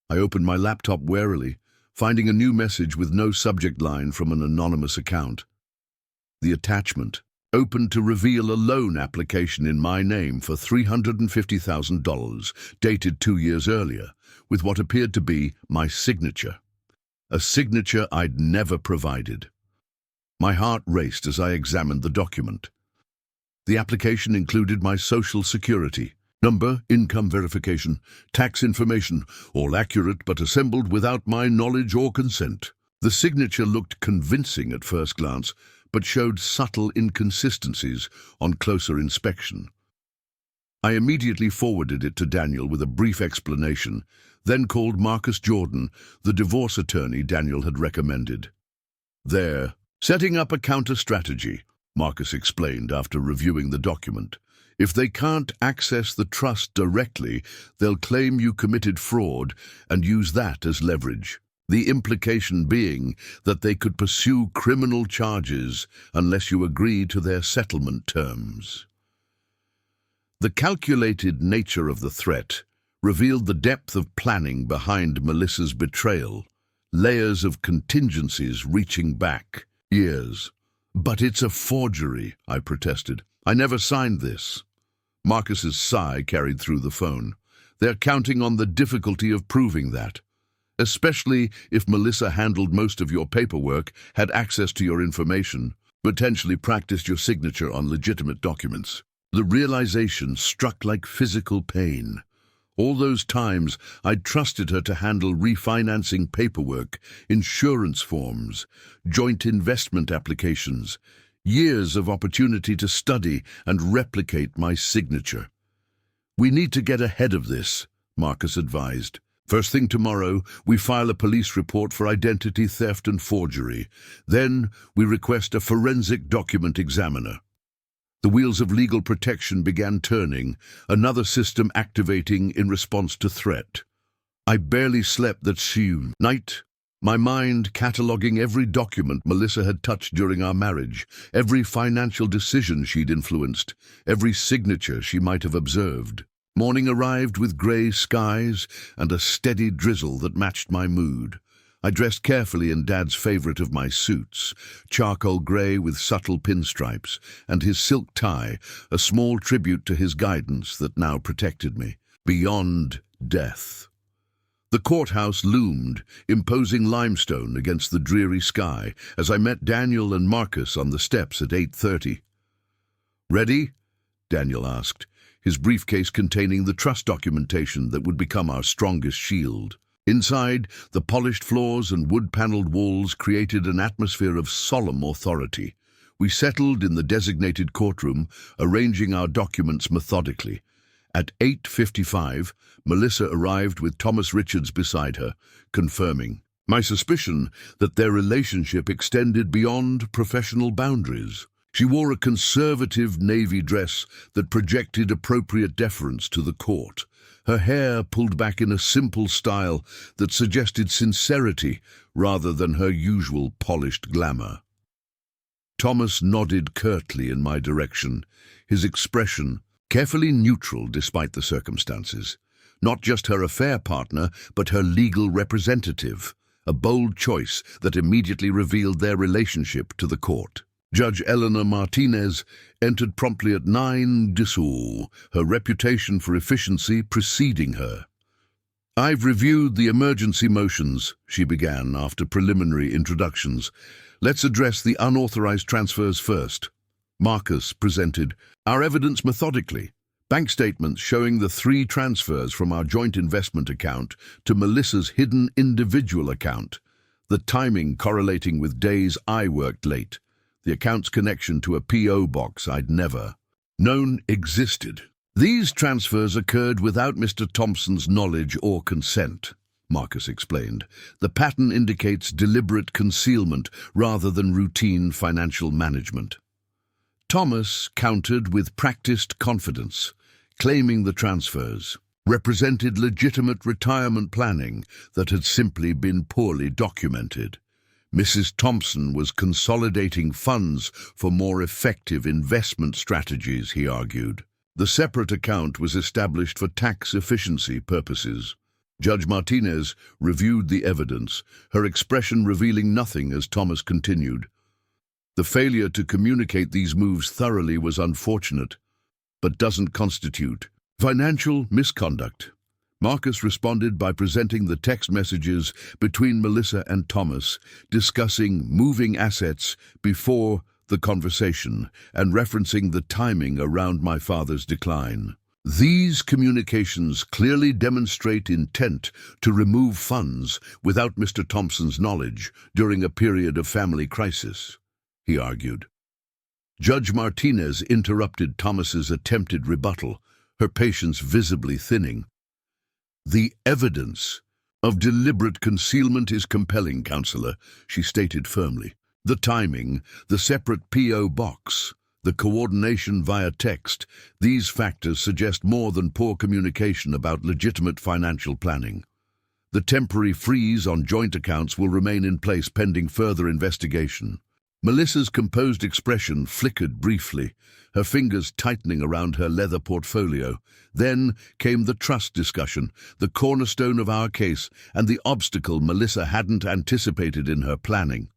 I opened my laptop warily, finding a new message with no subject line from an anonymous account. The attachment opened to reveal a loan application in my name for $350,000, dated 2 years earlier, with what appeared to be my signature. A signature I'd never provided. My heart raced as I examined the document. The application included my social security number, income verification, tax information, all accurate but assembled without my knowledge or consent. The signature looked convincing at first glance, but showed subtle inconsistencies on closer inspection. I immediately forwarded it to Daniel with a brief explanation, then called Marcus Jordan, the divorce attorney Daniel had recommended. "They're setting up a counter-strategy," Marcus explained after reviewing the document. "If they can't access the trust directly, they'll claim you committed fraud and use that as leverage. The implication being that they could pursue criminal charges unless you agree to their settlement terms." The calculated nature of the threat revealed the depth of planning behind Melissa's betrayal, layers of contingencies reaching back years. "But it's a forgery," I protested. "I never signed this." Marcus's sigh carried through the phone. "They're counting on the difficulty of proving that, especially if Melissa handled most of your paperwork, had access to your information, potentially practiced your signature on legitimate documents." The realization struck like physical pain. All those times I'd trusted her to handle refinancing paperwork, insurance forms, joint investment applications, years of opportunity to study and replicate my signature. "We need to get ahead of this," Marcus advised. "First thing tomorrow, we file a police report for identity theft and forgery. Then we request a forensic document examiner." The wheels of legal protection began turning, another system activating in response to threat. I barely slept that night, my mind cataloguing every document Melissa had touched during our marriage, every financial decision she'd influenced, every signature she might have observed. Morning arrived with grey skies and a steady drizzle that matched my mood. I dressed carefully in Dad's favourite of my suits, charcoal grey with subtle pinstripes, and his silk tie, a small tribute to his guidance that now protected me, beyond death. The courthouse loomed, imposing limestone against the dreary sky, as I met Daniel and Marcus on the steps at 8:30. "Ready?" Daniel asked, his briefcase containing the trust documentation that would become our strongest shield. Inside, the polished floors and wood-paneled walls created an atmosphere of solemn authority. We settled in the designated courtroom, arranging our documents methodically. At 8:55, Melissa arrived with Thomas Richards beside her, confirming my suspicion that their relationship extended beyond professional boundaries. She wore a conservative navy dress that projected appropriate deference to the court, her hair pulled back in a simple style that suggested sincerity rather than her usual polished glamour. Thomas nodded curtly in my direction, his expression carefully neutral despite the circumstances. Not just her affair partner, but her legal representative, a bold choice that immediately revealed their relationship to the court. Judge Eleanor Martinez entered promptly at 9 Dessous, her reputation for efficiency preceding her. "I've reviewed the emergency motions," she began after preliminary introductions. "Let's address the unauthorized transfers first." Marcus presented our evidence methodically. Bank statements showing the 3 transfers from our joint investment account to Melissa's hidden individual account, the timing correlating with days I worked late. The account's connection to a P.O. box I'd never known existed. "These transfers occurred without Mr. Thompson's knowledge or consent," Marcus explained. "The pattern indicates deliberate concealment rather than routine financial management." Thomas countered with practiced confidence, claiming the transfers represented legitimate retirement planning that had simply been poorly documented. Mrs. Thompson was consolidating funds for more effective investment strategies, he argued. The separate account was established for tax efficiency purposes. Judge Martinez reviewed the evidence, her expression revealing nothing as Thomas continued. The failure to communicate these moves thoroughly was unfortunate, but doesn't constitute financial misconduct. Marcus responded by presenting the text messages between Melissa and Thomas, discussing moving assets before the conversation and referencing the timing around my father's decline. These communications clearly demonstrate intent to remove funds without Mr. Thompson's knowledge during a period of family crisis, he argued. Judge Martinez interrupted Thomas's attempted rebuttal, her patience visibly thinning. The evidence of deliberate concealment is compelling, Counselor, she stated firmly. The timing, the separate P.O. box, the coordination via text, these factors suggest more than poor communication about legitimate financial planning. The temporary freeze on joint accounts will remain in place pending further investigation. Melissa's composed expression flickered briefly, her fingers tightening around her leather portfolio. Then came the trust discussion, the cornerstone of our case and the obstacle Melissa hadn't anticipated in her planning.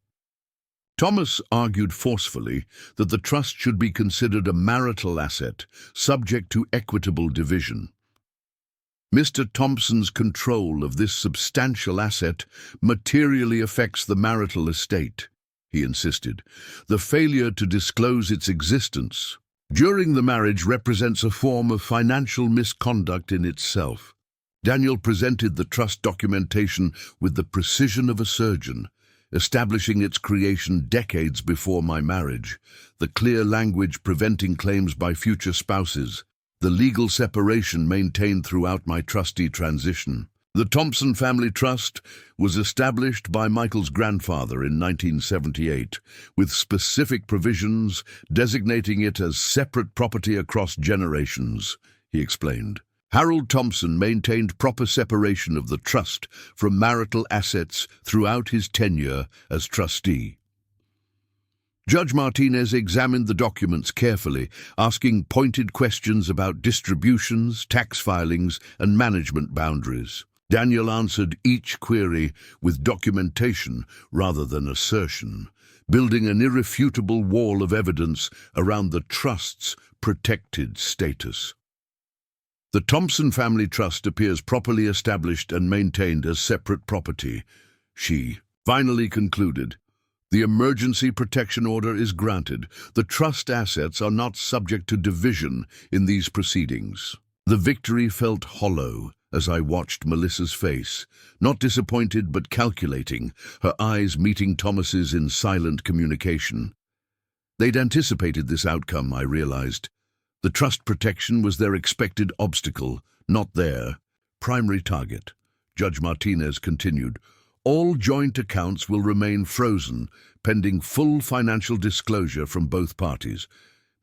Thomas argued forcefully that the trust should be considered a marital asset, subject to equitable division. Mr. Thompson's control of this substantial asset materially affects the marital estate, he insisted. The failure to disclose its existence during the marriage represents a form of financial misconduct in itself. Daniel presented the trust documentation with the precision of a surgeon, establishing its creation decades before my marriage, the clear language preventing claims by future spouses, the legal separation maintained throughout my trustee transition. The Thompson Family Trust was established by Michael's grandfather in 1978, with specific provisions designating it as separate property across generations, he explained. Harold Thompson maintained proper separation of the trust from marital assets throughout his tenure as trustee. Judge Martinez examined the documents carefully, asking pointed questions about distributions, tax filings, and management boundaries. Daniel answered each query with documentation rather than assertion, building an irrefutable wall of evidence around the trust's protected status. The Thompson Family Trust appears properly established and maintained as separate property, she finally concluded. The emergency protection order is granted. The trust assets are not subject to division in these proceedings. The victory felt hollow as I watched Melissa's face, not disappointed but calculating, her eyes meeting Thomas's in silent communication. They'd anticipated this outcome, I realized. The trust protection was their expected obstacle, not their primary target. Judge Martinez continued, all joint accounts will remain frozen, pending full financial disclosure from both parties.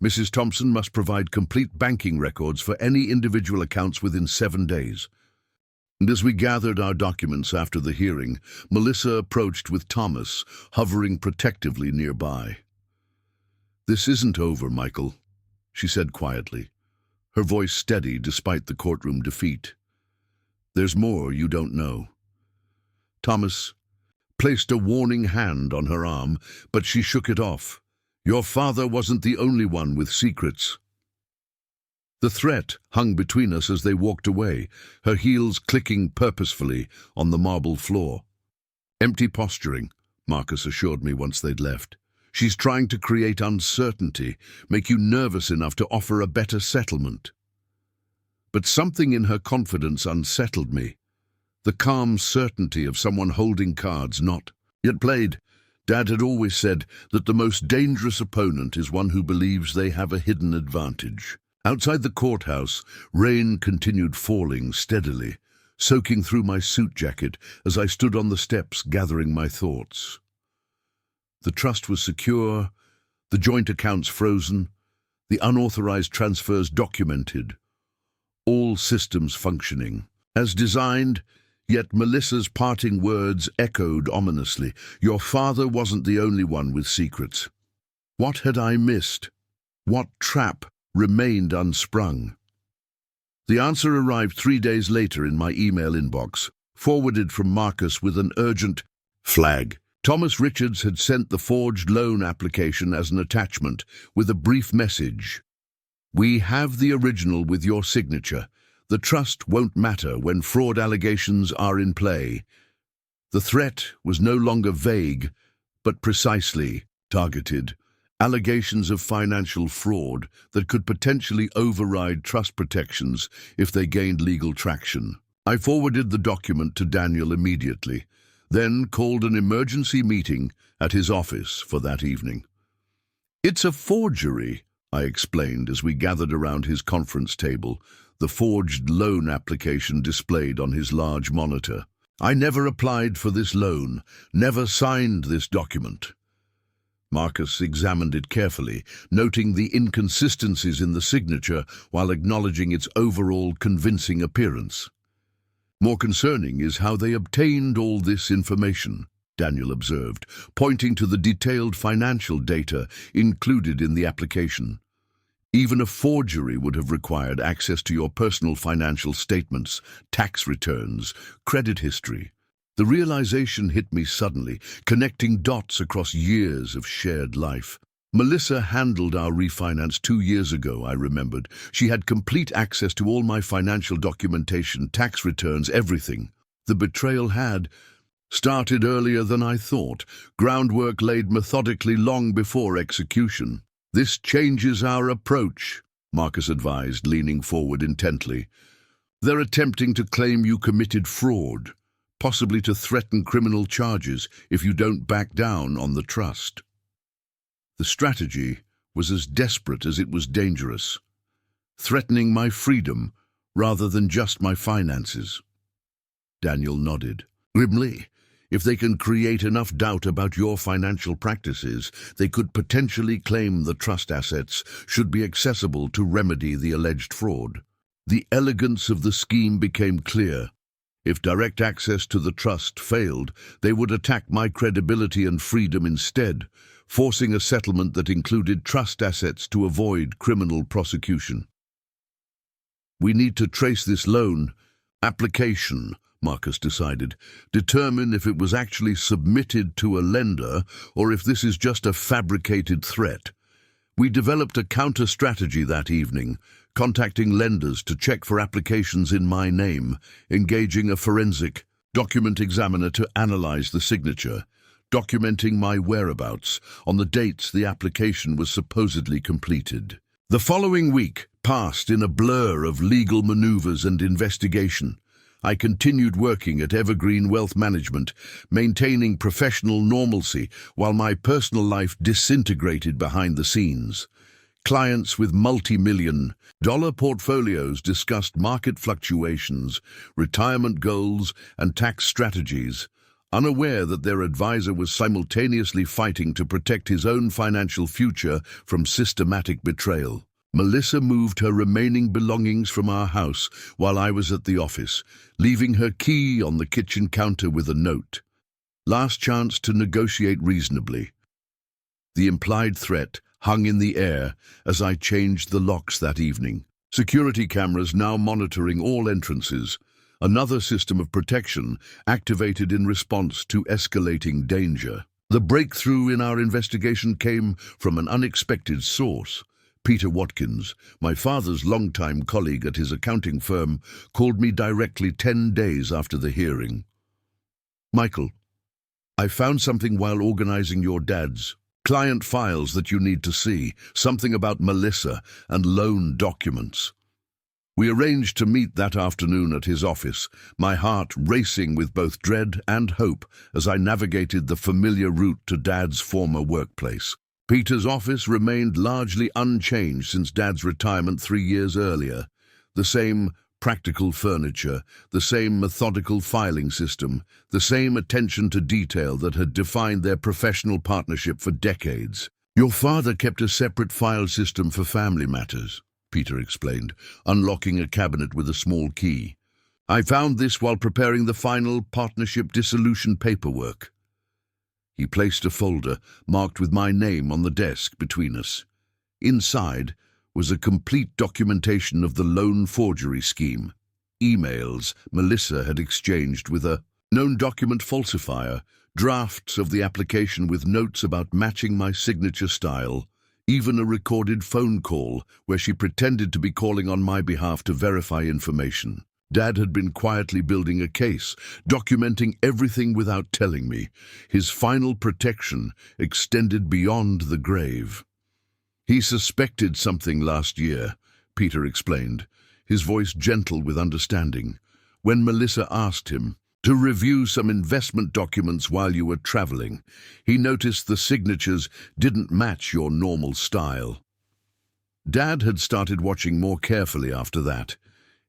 Mrs. Thompson must provide complete banking records for any individual accounts within 7 days. And as we gathered our documents after the hearing, Melissa approached with Thomas, hovering protectively nearby. This isn't over, Michael, she said quietly, her voice steady despite the courtroom defeat. There's more you don't know. Thomas placed a warning hand on her arm, but she shook it off. Your father wasn't the only one with secrets. The threat hung between us as they walked away, her heels clicking purposefully on the marble floor. Empty posturing, Marcus assured me once they'd left. She's trying to create uncertainty, make you nervous enough to offer a better settlement. But something in her confidence unsettled me. The calm certainty of someone holding cards not yet played. Dad had always said that the most dangerous opponent is one who believes they have a hidden advantage. Outside the courthouse, rain continued falling steadily, soaking through my suit jacket as I stood on the steps gathering my thoughts. The trust was secure, the joint accounts frozen, the unauthorized transfers documented, all systems functioning as designed, Yet Melissa's parting words echoed ominously. Your father wasn't the only one with secrets. What had I missed? What trap remained unsprung? The answer arrived 3 days later in my email inbox, forwarded from Marcus with an urgent flag. Thomas Richards had sent the forged loan application as an attachment, with a brief message. We have the original with your signature. The trust won't matter when fraud allegations are in play. The threat was no longer vague, but precisely targeted. Allegations of financial fraud that could potentially override trust protections if they gained legal traction. I forwarded the document to Daniel immediately, then called an emergency meeting at his office for that evening. It's a forgery, I explained as we gathered around his conference table, the forged loan application displayed on his large monitor. I never applied for this loan, never signed this document. Marcus examined it carefully, noting the inconsistencies in the signature while acknowledging its overall convincing appearance. More concerning is how they obtained all this information, Daniel observed, pointing to the detailed financial data included in the application. Even a forgery would have required access to your personal financial statements, tax returns, credit history. The realization hit me suddenly, connecting dots across years of shared life. Melissa handled our refinance 2 years ago, I remembered. She had complete access to all my financial documentation, tax returns, everything. The betrayal had started earlier than I thought, groundwork laid methodically long before execution. This changes our approach, Marcus advised, leaning forward intently. They're attempting to claim you committed fraud, possibly to threaten criminal charges if you don't back down on the trust. The strategy was as desperate as it was dangerous, threatening my freedom rather than just my finances. Daniel nodded. Grimly, if they can create enough doubt about your financial practices, they could potentially claim the trust assets should be accessible to remedy the alleged fraud. The elegance of the scheme became clear. If direct access to the trust failed, they would attack my credibility and freedom instead, forcing a settlement that included trust assets to avoid criminal prosecution. We need to trace this loan application, Marcus decided, determine if it was actually submitted to a lender or if this is just a fabricated threat. We developed a counter-strategy that evening, contacting lenders to check for applications in my name, engaging a forensic document examiner to analyze the signature, documenting my whereabouts on the dates the application was supposedly completed. The following week passed in a blur of legal maneuvers and investigation. I continued working at Evergreen Wealth Management, maintaining professional normalcy while my personal life disintegrated behind the scenes. Clients with multi-million-dollar portfolios discussed market fluctuations, retirement goals, and tax strategies, unaware that their advisor was simultaneously fighting to protect his own financial future from systematic betrayal. Melissa moved her remaining belongings from our house while I was at the office, leaving her key on the kitchen counter with a note. Last chance to negotiate reasonably. The implied threat hung in the air as I changed the locks that evening. Security cameras now monitoring all entrances, another system of protection activated in response to escalating danger. The breakthrough in our investigation came from an unexpected source. Peter Watkins, my father's longtime colleague at his accounting firm, called me directly 10 days after the hearing. Michael, I found something while organizing your dad's client files that you need to see, something about Melissa and loan documents. We arranged to meet that afternoon at his office, my heart racing with both dread and hope as I navigated the familiar route to Dad's former workplace. Peter's office remained largely unchanged since Dad's retirement 3 years earlier. The same practical furniture, the same methodical filing system, the same attention to detail that had defined their professional partnership for decades. Your father kept a separate file system for family matters, Peter explained, unlocking a cabinet with a small key. I found this while preparing the final partnership dissolution paperwork. He placed a folder marked with my name on the desk between us. Inside was a complete documentation of the loan forgery scheme. Emails Melissa had exchanged with a known document falsifier, drafts of the application with notes about matching my signature style, even a recorded phone call where she pretended to be calling on my behalf to verify information. Dad had been quietly building a case, documenting everything without telling me. His final protection extended beyond the grave. He suspected something last year, Peter explained, his voice gentle with understanding, when Melissa asked him to review some investment documents while you were traveling. He noticed the signatures didn't match your normal style. Dad had started watching more carefully after that,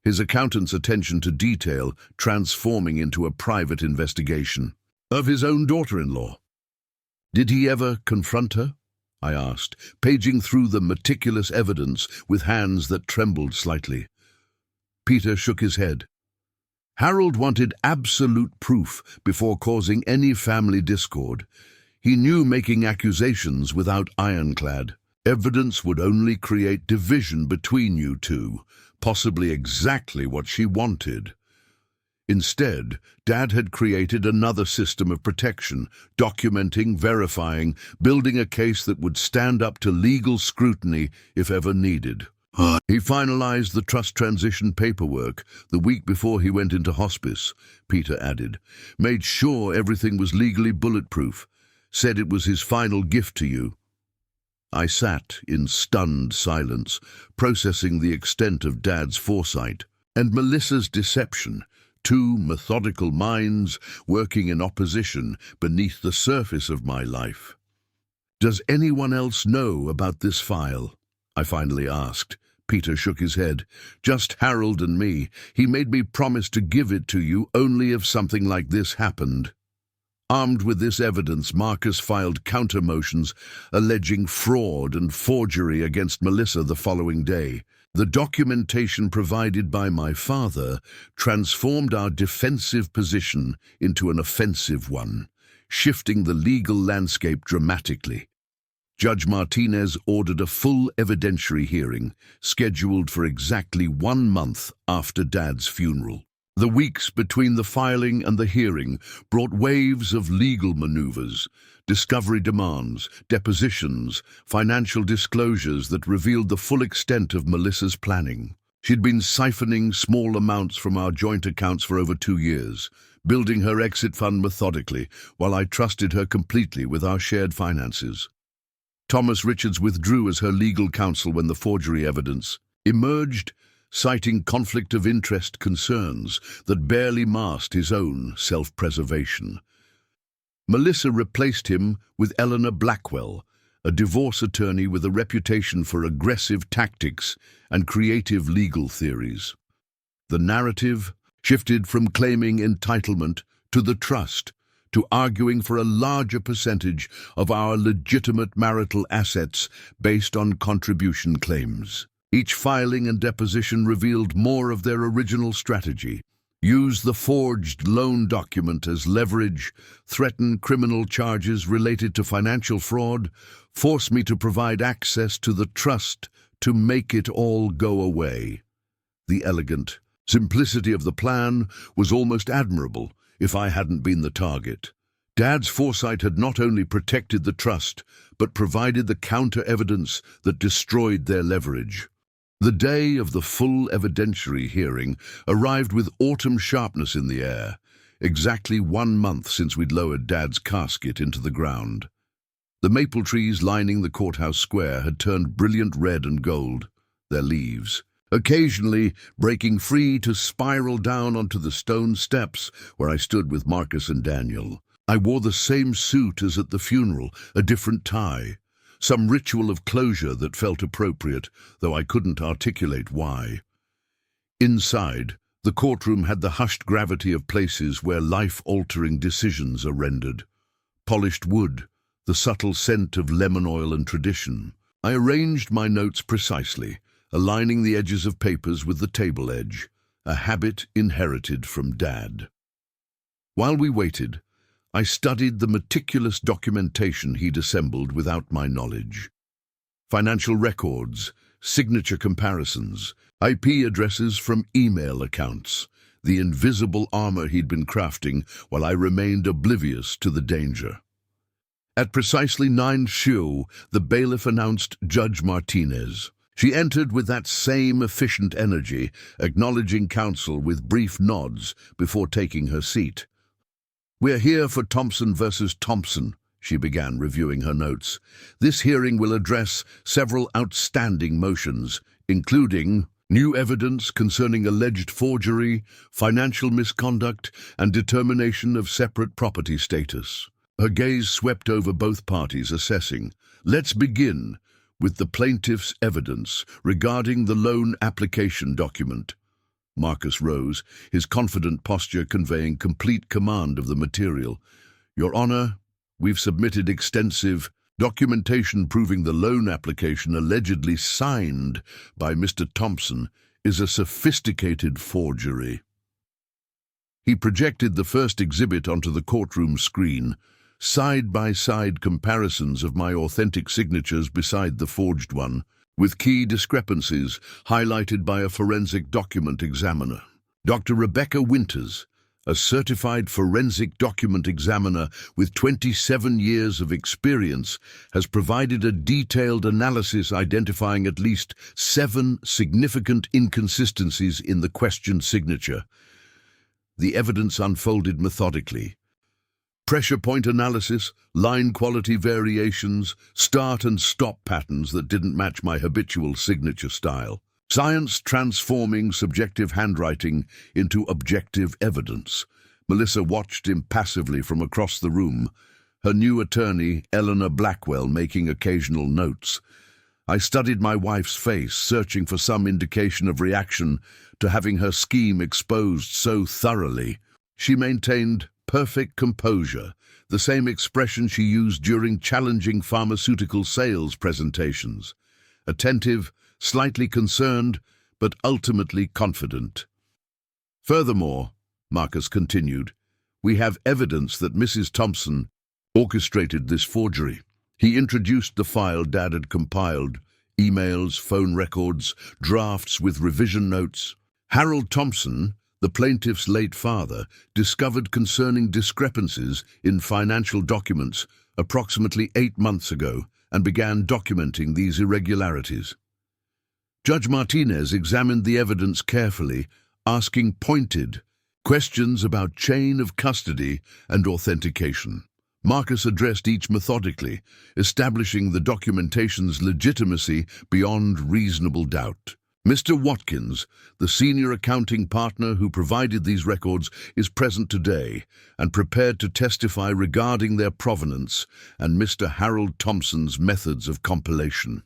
his accountant's attention to detail transforming into a private investigation of his own daughter-in-law. Did he ever confront her? I asked, paging through the meticulous evidence with hands that trembled slightly. Peter shook his head. Harold wanted absolute proof before causing any family discord. He knew making accusations without ironclad evidence would only create division between you two, possibly exactly what she wanted. Instead, Dad had created another system of protection, documenting, verifying, building a case that would stand up to legal scrutiny if ever needed. He finalized the trust transition paperwork the week before he went into hospice, Peter added, made sure everything was legally bulletproof, said it was his final gift to you. I sat in stunned silence, processing the extent of Dad's foresight and Melissa's deception, two methodical minds working in opposition beneath the surface of my life. Does anyone else know about this file? I finally asked. Peter shook his head. Just Harold and me. He made me promise to give it to you only if something like this happened. Armed with this evidence, Marcus filed counter-motions alleging fraud and forgery against Melissa the following day. The documentation provided by my father transformed our defensive position into an offensive one, shifting the legal landscape dramatically. Judge Martinez ordered a full evidentiary hearing, scheduled for exactly 1 month after Dad's funeral. The weeks between the filing and the hearing brought waves of legal maneuvers, discovery demands, depositions, financial disclosures that revealed the full extent of Melissa's planning. She'd been siphoning small amounts from our joint accounts for over 2 years, building her exit fund methodically, while I trusted her completely with our shared finances. Thomas Richards withdrew as her legal counsel when the forgery evidence emerged, citing conflict of interest concerns that barely masked his own self-preservation. Melissa replaced him with Eleanor Blackwell, a divorce attorney with a reputation for aggressive tactics and creative legal theories. The narrative shifted from claiming entitlement to the trust, to arguing for a larger percentage of our legitimate marital assets based on contribution claims. Each filing and deposition revealed more of their original strategy. Use the forged loan document as leverage, threaten criminal charges related to financial fraud, force me to provide access to the trust to make it all go away. The elegant simplicity of the plan was almost admirable if I hadn't been the target. Dad's foresight had not only protected the trust, but provided the counter-evidence that destroyed their leverage. The day of the full evidentiary hearing arrived with autumn sharpness in the air, exactly 1 month since we'd lowered Dad's casket into the ground. The maple trees lining the courthouse square had turned brilliant red and gold, their leaves occasionally breaking free to spiral down onto the stone steps where I stood with Marcus and Daniel. I wore the same suit as at the funeral, a different tie, some ritual of closure that felt appropriate, though I couldn't articulate why. Inside, the courtroom had the hushed gravity of places where life-altering decisions are rendered. Polished wood, the subtle scent of lemon oil and tradition. I arranged my notes precisely, aligning the edges of papers with the table edge. a habit inherited from Dad. While we waited, I studied the meticulous documentation he'd assembled without my knowledge. Financial records, signature comparisons, IP addresses from email accounts, the invisible armor he'd been crafting while I remained oblivious to the danger. At precisely 9 Shu, the bailiff announced Judge Martinez. She entered with that same efficient energy, acknowledging counsel with brief nods before taking her seat. "We're here for Thompson versus Thompson," she began, reviewing her notes. "This hearing will address several outstanding motions, including new evidence concerning alleged forgery, financial misconduct, and determination of separate property status." Her gaze swept over both parties, assessing. "Let's begin with the plaintiff's evidence regarding the loan application document." Marcus rose, his confident posture conveying complete command of the material. "Your Honor, we've submitted extensive documentation proving the loan application allegedly signed by Mr. Thompson is a sophisticated forgery." He projected the first exhibit onto the courtroom screen, side-by-side comparisons of my authentic signatures beside the forged one, with key discrepancies highlighted by a forensic document examiner. Dr. Rebecca Winters, a certified forensic document examiner with 27 years of experience, has provided a detailed analysis identifying at least 7 significant inconsistencies in the questioned signature. The evidence unfolded methodically. Pressure point analysis, line quality variations, start and stop patterns that didn't match my habitual signature style. Science transforming subjective handwriting into objective evidence. Melissa watched impassively from across the room, her new attorney, Eleanor Blackwell, making occasional notes. I studied my wife's face, searching for some indication of reaction to having her scheme exposed so thoroughly. She maintained perfect composure, the same expression she used during challenging pharmaceutical sales presentations. Attentive, slightly concerned, but ultimately confident. "Furthermore," Marcus continued, "we have evidence that Mrs. Thompson orchestrated this forgery. He introduced the file Dad had compiled, emails, phone records, drafts with revision notes. Harold Thompson, the plaintiff's late father, discovered concerning discrepancies in financial documents approximately 8 months ago and began documenting these irregularities." Judge Martinez examined the evidence carefully, asking pointed questions about chain of custody and authentication. Marcus addressed each methodically, establishing the documentation's legitimacy beyond reasonable doubt. "Mr. Watkins, the senior accounting partner who provided these records, is present today and prepared to testify regarding their provenance and Mr. Harold Thompson's methods of compilation."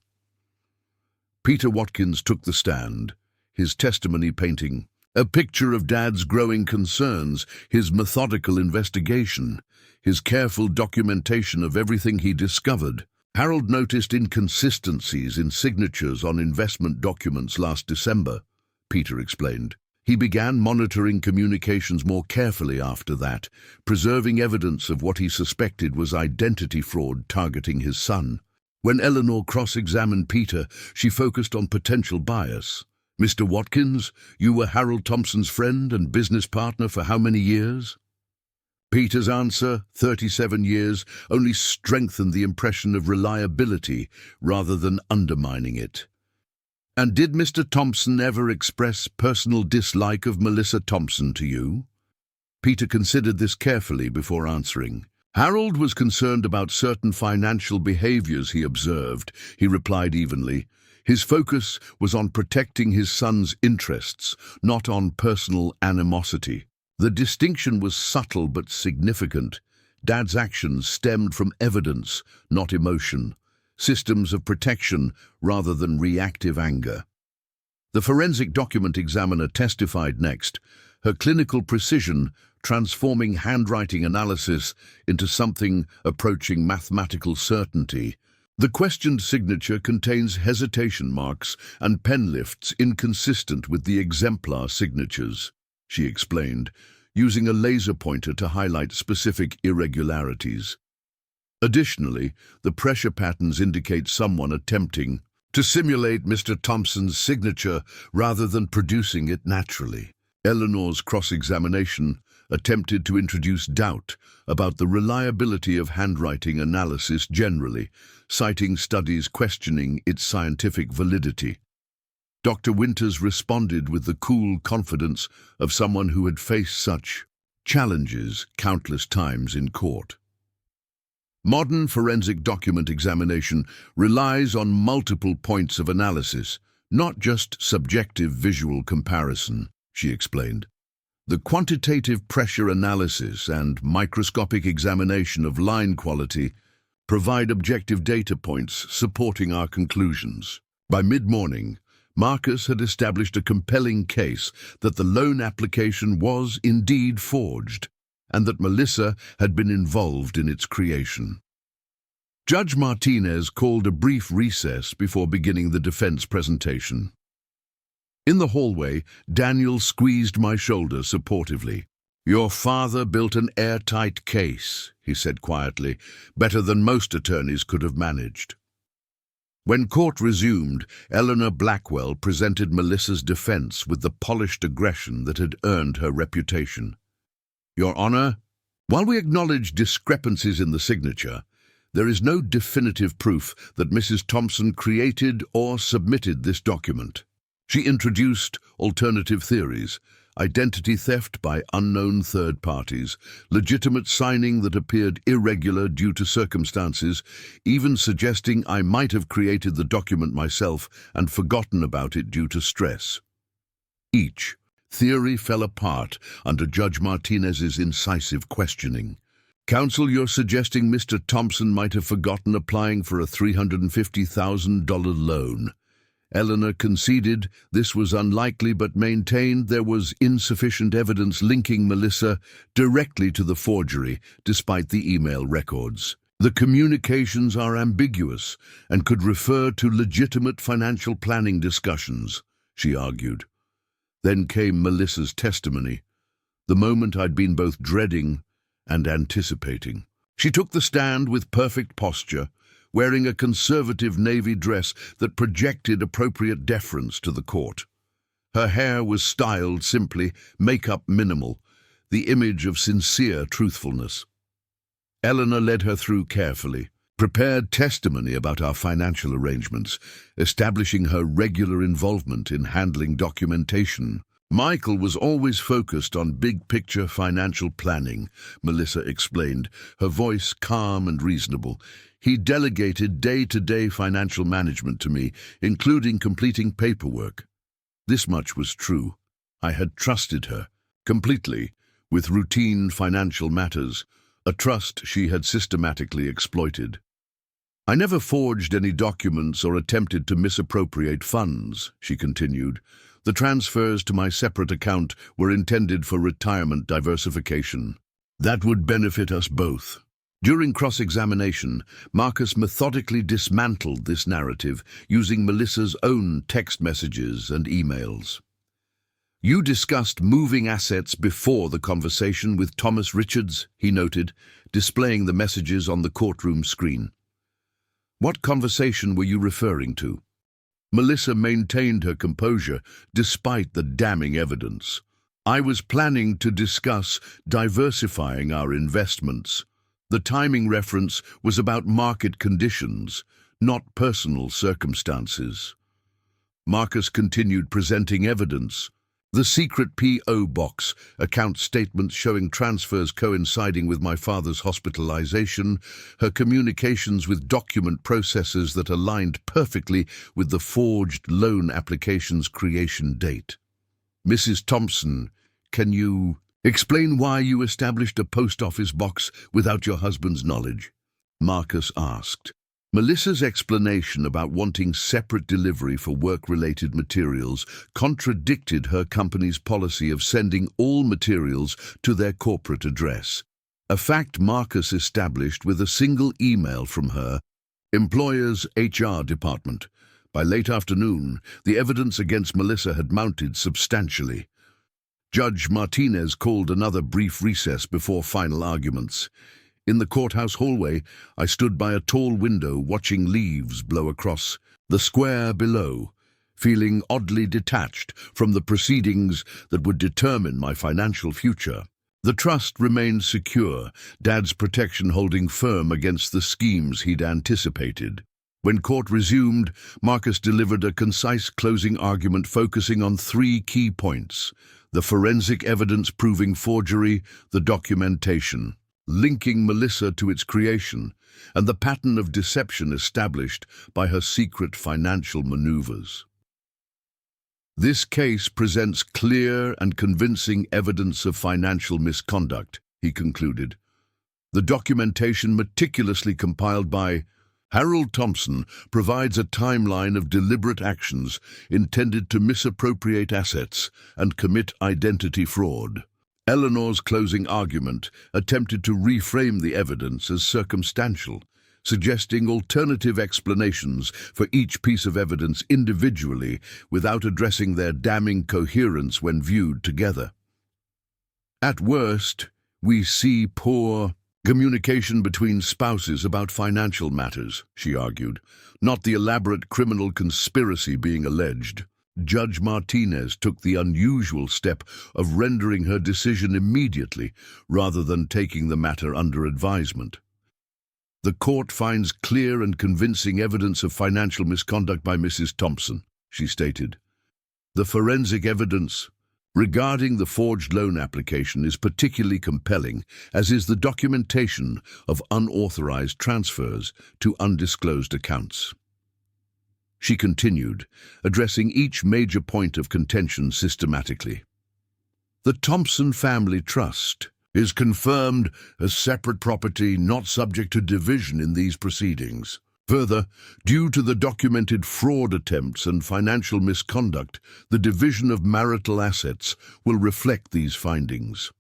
Peter Watkins took the stand, his testimony painting a picture of Dad's growing concerns, his methodical investigation, his careful documentation of everything he discovered. Harold noticed inconsistencies in signatures on investment documents last December, Peter explained. He began monitoring communications more carefully after that, preserving evidence of what he suspected was identity fraud targeting his son. When Eleanor cross-examined Peter, she focused on potential bias. "Mr. Watkins, you were Harold Thompson's friend and business partner for how many years?" Peter's answer, 37 years, only strengthened the impression of reliability rather than undermining it. "And did Mr. Thompson ever express personal dislike of Melissa Thompson to you?" Peter considered this carefully before answering. "Harold was concerned about certain financial behaviors he observed," he replied evenly. His focus was on protecting his son's interests, not on personal animosity. The distinction was subtle but significant. Dad's actions stemmed from evidence, not emotion, systems of protection rather than reactive anger. The forensic document examiner testified next, her clinical precision transforming handwriting analysis into something approaching mathematical certainty. The questioned signature contains hesitation marks and pen lifts inconsistent with the exemplar signatures, she explained, using a laser pointer to highlight specific irregularities. Additionally, the pressure patterns indicate someone attempting to simulate Mr. Thompson's signature rather than producing it naturally. Eleanor's cross-examination attempted to introduce doubt about the reliability of handwriting analysis generally, citing studies questioning its scientific validity. Dr. Winters responded with the cool confidence of someone who had faced such challenges countless times in court. Modern forensic document examination relies on multiple points of analysis, not just subjective visual comparison, she explained. The quantitative pressure analysis and microscopic examination of line quality provide objective data points supporting our conclusions. By mid-morning, Marcus had established a compelling case that the loan application was indeed forged, and that Melissa had been involved in its creation. Judge Martinez called a brief recess before beginning the defense presentation. In the hallway, Daniel squeezed my shoulder supportively. "Your father built an airtight case," he said quietly, "better than most attorneys could have managed." When court resumed, Eleanor Blackwell presented Melissa's defense with the polished aggression that had earned her reputation. "Your Honor, while we acknowledge discrepancies in the signature, there is no definitive proof that Mrs. Thompson created or submitted this document. She introduced alternative theories, identity theft by unknown third parties, legitimate signing that appeared irregular due to circumstances, even suggesting I might have created the document myself and forgotten about it due to stress. Each theory fell apart under Judge Martinez's incisive questioning. "Counsel, you're suggesting Mr. Thompson might have forgotten applying for a $350,000 loan." Eleanor conceded this was unlikely but maintained there was insufficient evidence linking Melissa directly to the forgery, despite the email records. "The communications are ambiguous and could refer to legitimate financial planning discussions," she argued. Then came Melissa's testimony, the moment I'd been both dreading and anticipating. She took the stand with perfect posture, wearing a conservative navy dress that projected appropriate deference to the court. Her hair was styled simply, makeup minimal, the image of sincere truthfulness. Eleanor led her through carefully, prepared testimony about our financial arrangements, establishing her regular involvement in handling documentation. "Michael was always focused on big-picture financial planning," Melissa explained, her voice calm and reasonable. "He delegated day-to-day financial management to me, including completing paperwork." This much was true. I had trusted her completely with routine financial matters, a trust she had systematically exploited. "I never forged any documents or attempted to misappropriate funds," she continued. "The transfers to my separate account were intended for retirement diversification. That would benefit us both." During cross-examination, Marcus methodically dismantled this narrative using Melissa's own text messages and emails. "You discussed moving assets before the conversation with Thomas Richards," he noted, displaying the messages on the courtroom screen. "What conversation were you referring to?" Melissa maintained her composure despite the damning evidence. "I was planning to discuss diversifying our investments. The timing reference was about market conditions, not personal circumstances." Marcus continued presenting evidence. The secret P.O. box, account statements showing transfers coinciding with my father's hospitalization, her communications with document processors that aligned perfectly with the forged loan application's creation date. "Mrs. Thompson, can you explain why you established a post office box without your husband's knowledge?" Marcus asked. Melissa's explanation about wanting separate delivery for work-related materials contradicted her company's policy of sending all materials to their corporate address, a fact Marcus established with a single email from her Employer's HR department. By late afternoon, the evidence against Melissa had mounted substantially. Judge Martinez called another brief recess before final arguments. In the courthouse hallway, I stood by a tall window watching leaves blow across the square below, feeling oddly detached from the proceedings that would determine my financial future. The trust remained secure, Dad's protection holding firm against the schemes he'd anticipated. When court resumed, Marcus delivered a concise closing argument focusing on three key points: the forensic evidence proving forgery, the documentation linking Melissa to its creation, and the pattern of deception established by her secret financial maneuvers. This case presents clear and convincing evidence of financial misconduct, he concluded. The documentation meticulously compiled by Harold Thompson provides a timeline of deliberate actions intended to misappropriate assets and commit identity fraud. Eleanor's closing argument attempted to reframe the evidence as circumstantial, suggesting alternative explanations for each piece of evidence individually without addressing their damning coherence when viewed together. At worst, we see poor communication between spouses about financial matters, she argued, not the elaborate criminal conspiracy being alleged. Judge Martinez took the unusual step of rendering her decision immediately rather than taking the matter under advisement. The court finds clear and convincing evidence of financial misconduct by Mrs. Thompson, she stated. The forensic evidence regarding the forged loan application is particularly compelling, as is the documentation of unauthorized transfers to undisclosed accounts. She continued, addressing each major point of contention systematically. The Thompson Family Trust is confirmed as separate property not subject to division in these proceedings. Further, due to the documented fraud attempts and financial misconduct, the division of marital assets will reflect these findings.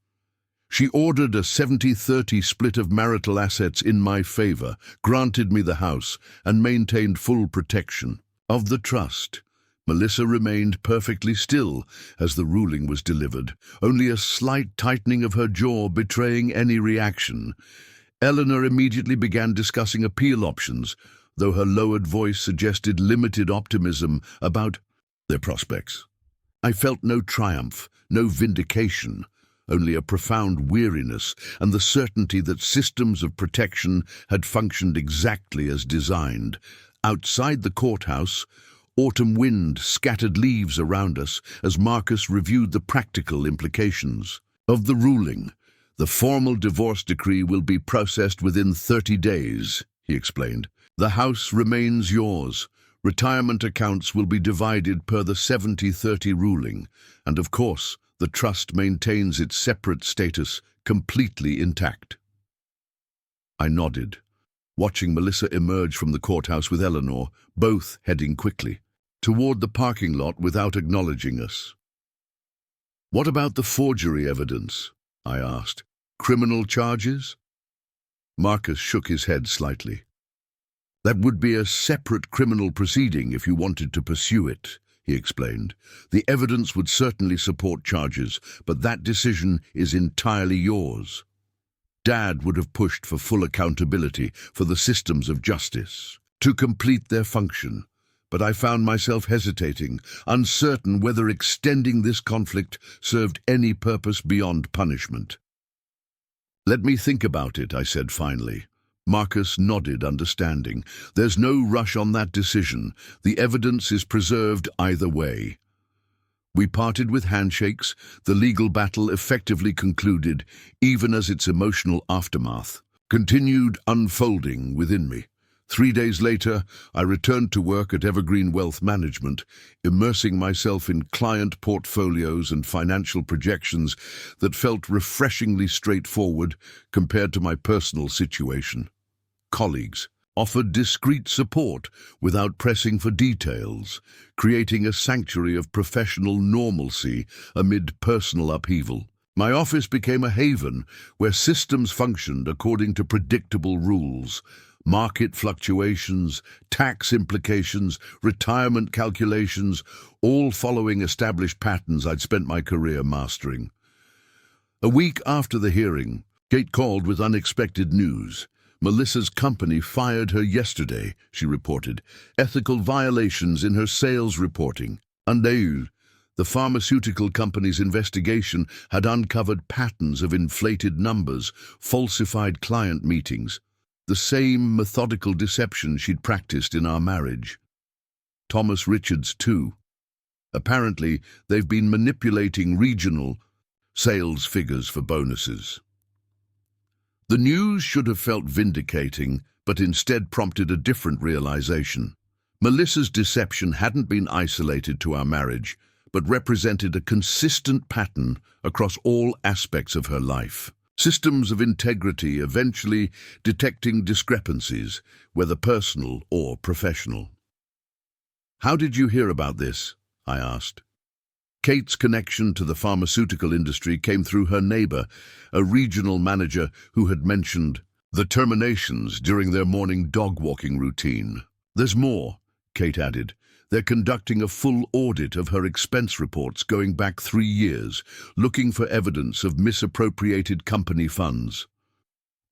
She ordered a 70-30 split of marital assets in my favor, granted me the house, and maintained full protection. Of the trust, Melissa remained perfectly still as the ruling was delivered, only a slight tightening of her jaw betraying any reaction. Eleanor immediately began discussing appeal options, though her lowered voice suggested limited optimism about their prospects. I felt no triumph, no vindication, only a profound weariness and the certainty that systems of protection had functioned exactly as designed. Outside the courthouse, autumn wind scattered leaves around us as Marcus reviewed the practical implications of the ruling. The formal divorce decree will be processed within 30 days, he explained. The house remains yours. Retirement accounts will be divided per the 70-30 ruling, and of course, the trust maintains its separate status completely intact. I nodded, watching Melissa emerge from the courthouse with Eleanor, both heading quickly toward the parking lot without acknowledging us. What about the forgery evidence? I asked. Criminal charges? Marcus shook his head slightly. That would be a separate criminal proceeding if you wanted to pursue it, he explained. The evidence would certainly support charges, but that decision is entirely yours. Dad would have pushed for full accountability for the systems of justice to complete their function, but I found myself hesitating, uncertain whether extending this conflict served any purpose beyond punishment. Let me think about it, I said finally. Marcus nodded, understanding. There's no rush on that decision. The evidence is preserved either way. We parted with handshakes, the legal battle effectively concluded, even as its emotional aftermath continued unfolding within me. 3 days later, I returned to work at Evergreen Wealth Management, immersing myself in client portfolios and financial projections that felt refreshingly straightforward compared to my personal situation. Colleagues offered discreet support without pressing for details, creating a sanctuary of professional normalcy amid personal upheaval. My office became a haven where systems functioned according to predictable rules. Market fluctuations, tax implications, retirement calculations, all following established patterns I'd spent my career mastering. A week after the hearing, Kate called with unexpected news. Melissa's company fired her yesterday, she reported. Ethical violations in her sales reporting. Unveiled. The pharmaceutical company's investigation had uncovered patterns of inflated numbers, falsified client meetings, the same methodical deception she'd practiced in our marriage. Thomas Richards, too. Apparently, they've been manipulating regional sales figures for bonuses. The news should have felt vindicating, but instead prompted a different realization. Melissa's deception hadn't been isolated to our marriage, but represented a consistent pattern across all aspects of her life. Systems of integrity eventually detecting discrepancies, whether personal or professional. "How did you hear about this?" I asked. Kate's connection to the pharmaceutical industry came through her neighbor, a regional manager who had mentioned the terminations during their morning dog-walking routine. "There's more," Kate added. "They're conducting a full audit of her expense reports going back 3 years, looking for evidence of misappropriated company funds."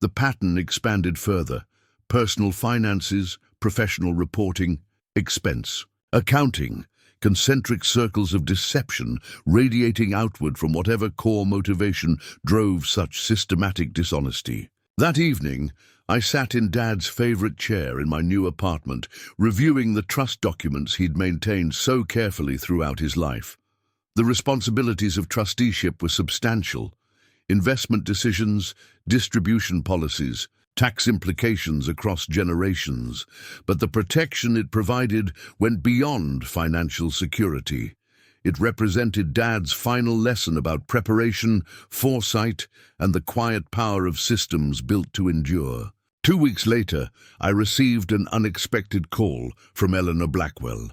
The pattern expanded further: personal finances, professional reporting, expense, accounting, concentric circles of deception radiating outward from whatever core motivation drove such systematic dishonesty. That evening, I sat in Dad's favorite chair in my new apartment, reviewing the trust documents he'd maintained so carefully throughout his life. The responsibilities of trusteeship were substantial: investment decisions, distribution policies, tax implications across generations, but the protection it provided went beyond financial security. It represented Dad's final lesson about preparation, foresight, and the quiet power of systems built to endure. 2 weeks later, I received an unexpected call from Eleanor Blackwell.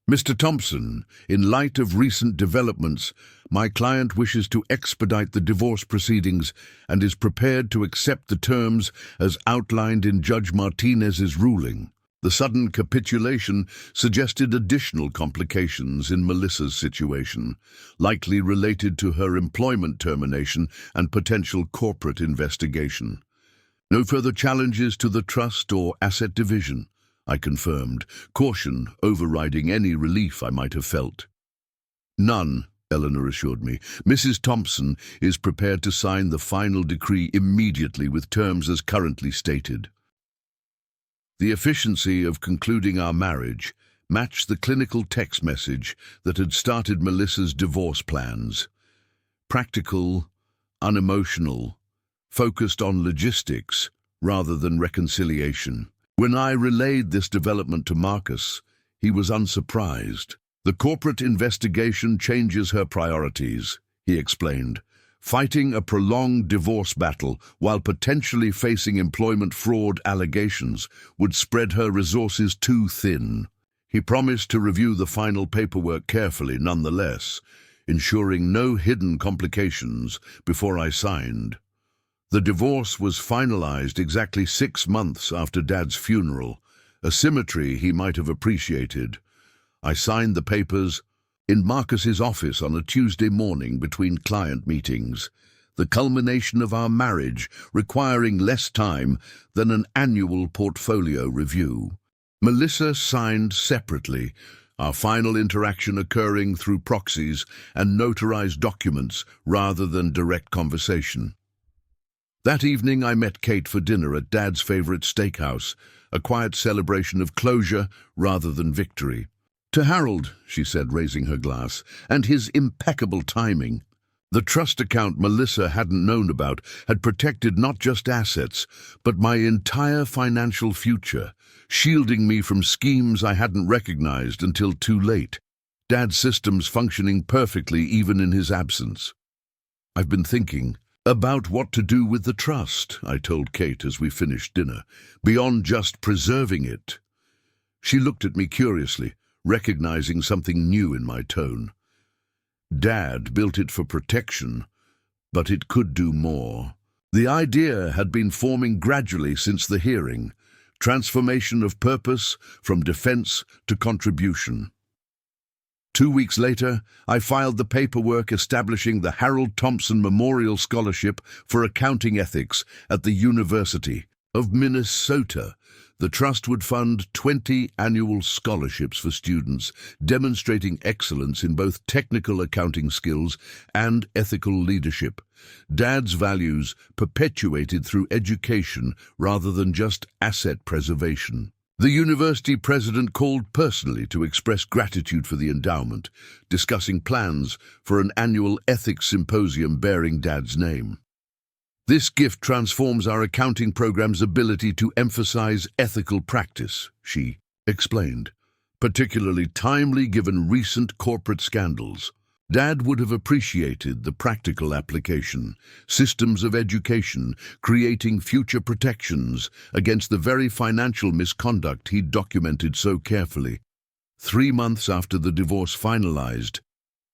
"Mr. Thompson, in light of recent developments, my client wishes to expedite the divorce proceedings and is prepared to accept the terms as outlined in Judge Martinez's ruling." The sudden capitulation suggested additional complications in Melissa's situation, likely related to her employment termination and potential corporate investigation. "No further challenges to the trust or asset division," I confirmed, caution overriding any relief I might have felt. "None," Eleanor assured me. "Mrs. Thompson is prepared to sign the final decree immediately with terms as currently stated." The efficiency of concluding our marriage matched the clinical text message that had started Melissa's divorce plans. Practical, unemotional, focused on logistics rather than reconciliation. When I relayed this development to Marcus, he was unsurprised. "The corporate investigation changes her priorities," he explained. "Fighting a prolonged divorce battle while potentially facing employment fraud allegations would spread her resources too thin." He promised to review the final paperwork carefully nonetheless, ensuring no hidden complications before I signed. The divorce was finalized exactly 6 months after Dad's funeral, a symmetry he might have appreciated. I signed the papers in Marcus's office on a Tuesday morning between client meetings, the culmination of our marriage requiring less time than an annual portfolio review. Melissa signed separately, our final interaction occurring through proxies and notarized documents rather than direct conversation. That evening I met Kate for dinner at Dad's favorite steakhouse, a quiet celebration of closure rather than victory. "To Harold," she said, raising her glass, "and his impeccable timing." The trust account Melissa hadn't known about had protected not just assets, but my entire financial future, shielding me from schemes I hadn't recognized until too late. Dad's systems functioning perfectly even in his absence. "I've been thinking about what to do with the trust," I told Kate as we finished dinner, "beyond just preserving it." She looked at me curiously, recognizing something new in my tone. Dad built it for protection, but it could do more. The idea had been forming gradually since the hearing: Transformation of purpose from defense to contribution. 2 weeks later, I filed the paperwork establishing the Harold Thompson Memorial Scholarship for Accounting Ethics at the University of Minnesota. The trust would fund 20 annual scholarships for students, demonstrating excellence in both technical accounting skills and ethical leadership. Dad's values perpetuated through education rather than just asset preservation. The university president called personally to express gratitude for the endowment, discussing plans for an annual ethics symposium bearing Dad's name. This gift transforms our accounting program's ability to emphasize ethical practice, she explained, particularly timely given recent corporate scandals. Dad would have appreciated the practical application, systems of education, creating future protections against the very financial misconduct he'd documented so carefully. 3 months after the divorce finalized,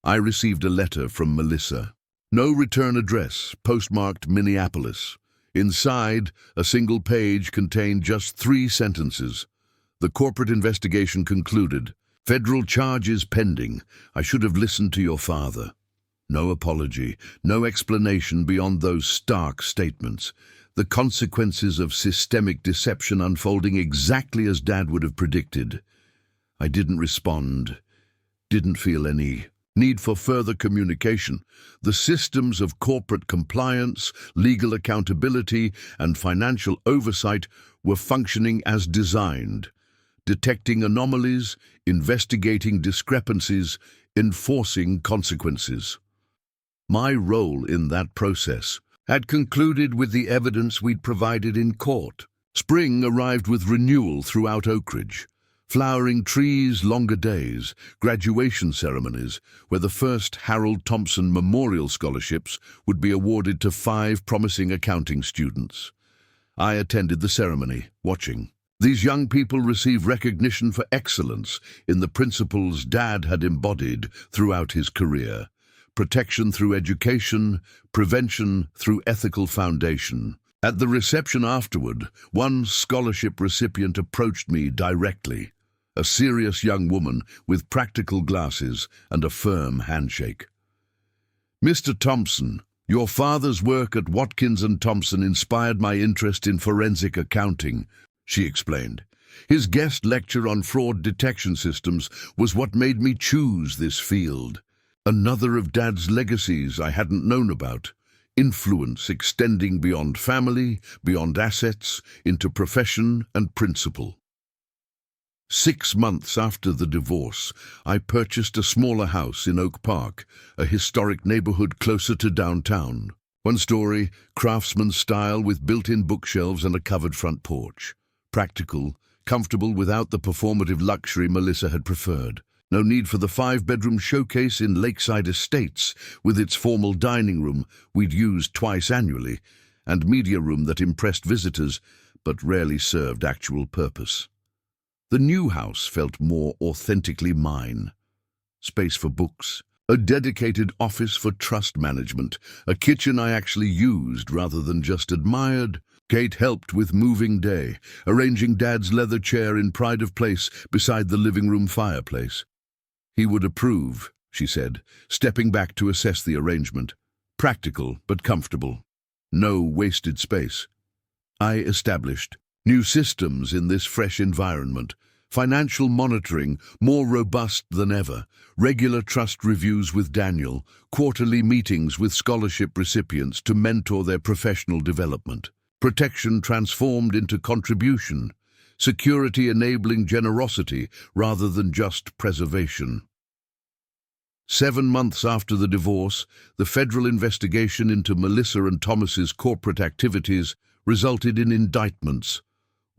I received a letter from Melissa. No return address, postmarked Minneapolis. Inside, a single page contained just 3 sentences. The corporate investigation concluded. Federal charges pending. I should have listened to your father. No apology, no explanation beyond those stark statements. The consequences of systemic deception unfolding exactly as Dad would have predicted. I didn't respond, didn't feel any need for further communication. The systems of corporate compliance, legal accountability, and financial oversight were functioning as designed, detecting anomalies, investigating discrepancies, enforcing consequences. My role in that process had concluded with the evidence we'd provided in court. Spring arrived with renewal throughout Oakridge. Flowering trees, longer days, graduation ceremonies, where the first Harold Thompson Memorial Scholarships would be awarded to 5 promising accounting students. I attended the ceremony, watching. These young people receive recognition for excellence in the principles Dad had embodied throughout his career. Protection through education, prevention through ethical foundation. At the reception afterward, one scholarship recipient approached me directly. A serious young woman with practical glasses and a firm handshake. Mr. Thompson, your father's work at Watkins & Thompson inspired my interest in forensic accounting, she explained. His guest lecture on fraud detection systems was what made me choose this field. Another of Dad's legacies I hadn't known about. Influence extending beyond family, beyond assets, into profession and principle. 6 months after the divorce, I purchased a smaller house in Oak Park, a historic neighborhood closer to downtown. 1-story, craftsman style with built-in bookshelves and a covered front porch. Practical, comfortable without the performative luxury Melissa had preferred. No need for the 5-bedroom showcase in Lakeside Estates, with its formal dining room we'd used twice annually, and media room that impressed visitors but rarely served actual purpose. The new house felt more authentically mine. Space for books, a dedicated office for trust management, a kitchen I actually used rather than just admired. Kate helped with moving day, arranging Dad's leather chair in pride of place beside the living room fireplace. He would approve, she said, stepping back to assess the arrangement. Practical but comfortable. No wasted space. I established new systems in this fresh environment. Financial monitoring more robust than ever. Regular trust reviews with Daniel. Quarterly meetings with scholarship recipients to mentor their professional development. Protection transformed into contribution. Security enabling generosity rather than just preservation. 7 months after the divorce, the federal investigation into Melissa and Thomas's corporate activities resulted in indictments.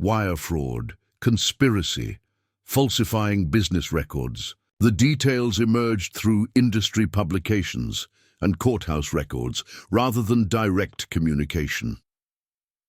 Wire fraud, conspiracy, falsifying business records. The details emerged through industry publications and courthouse records rather than direct communication.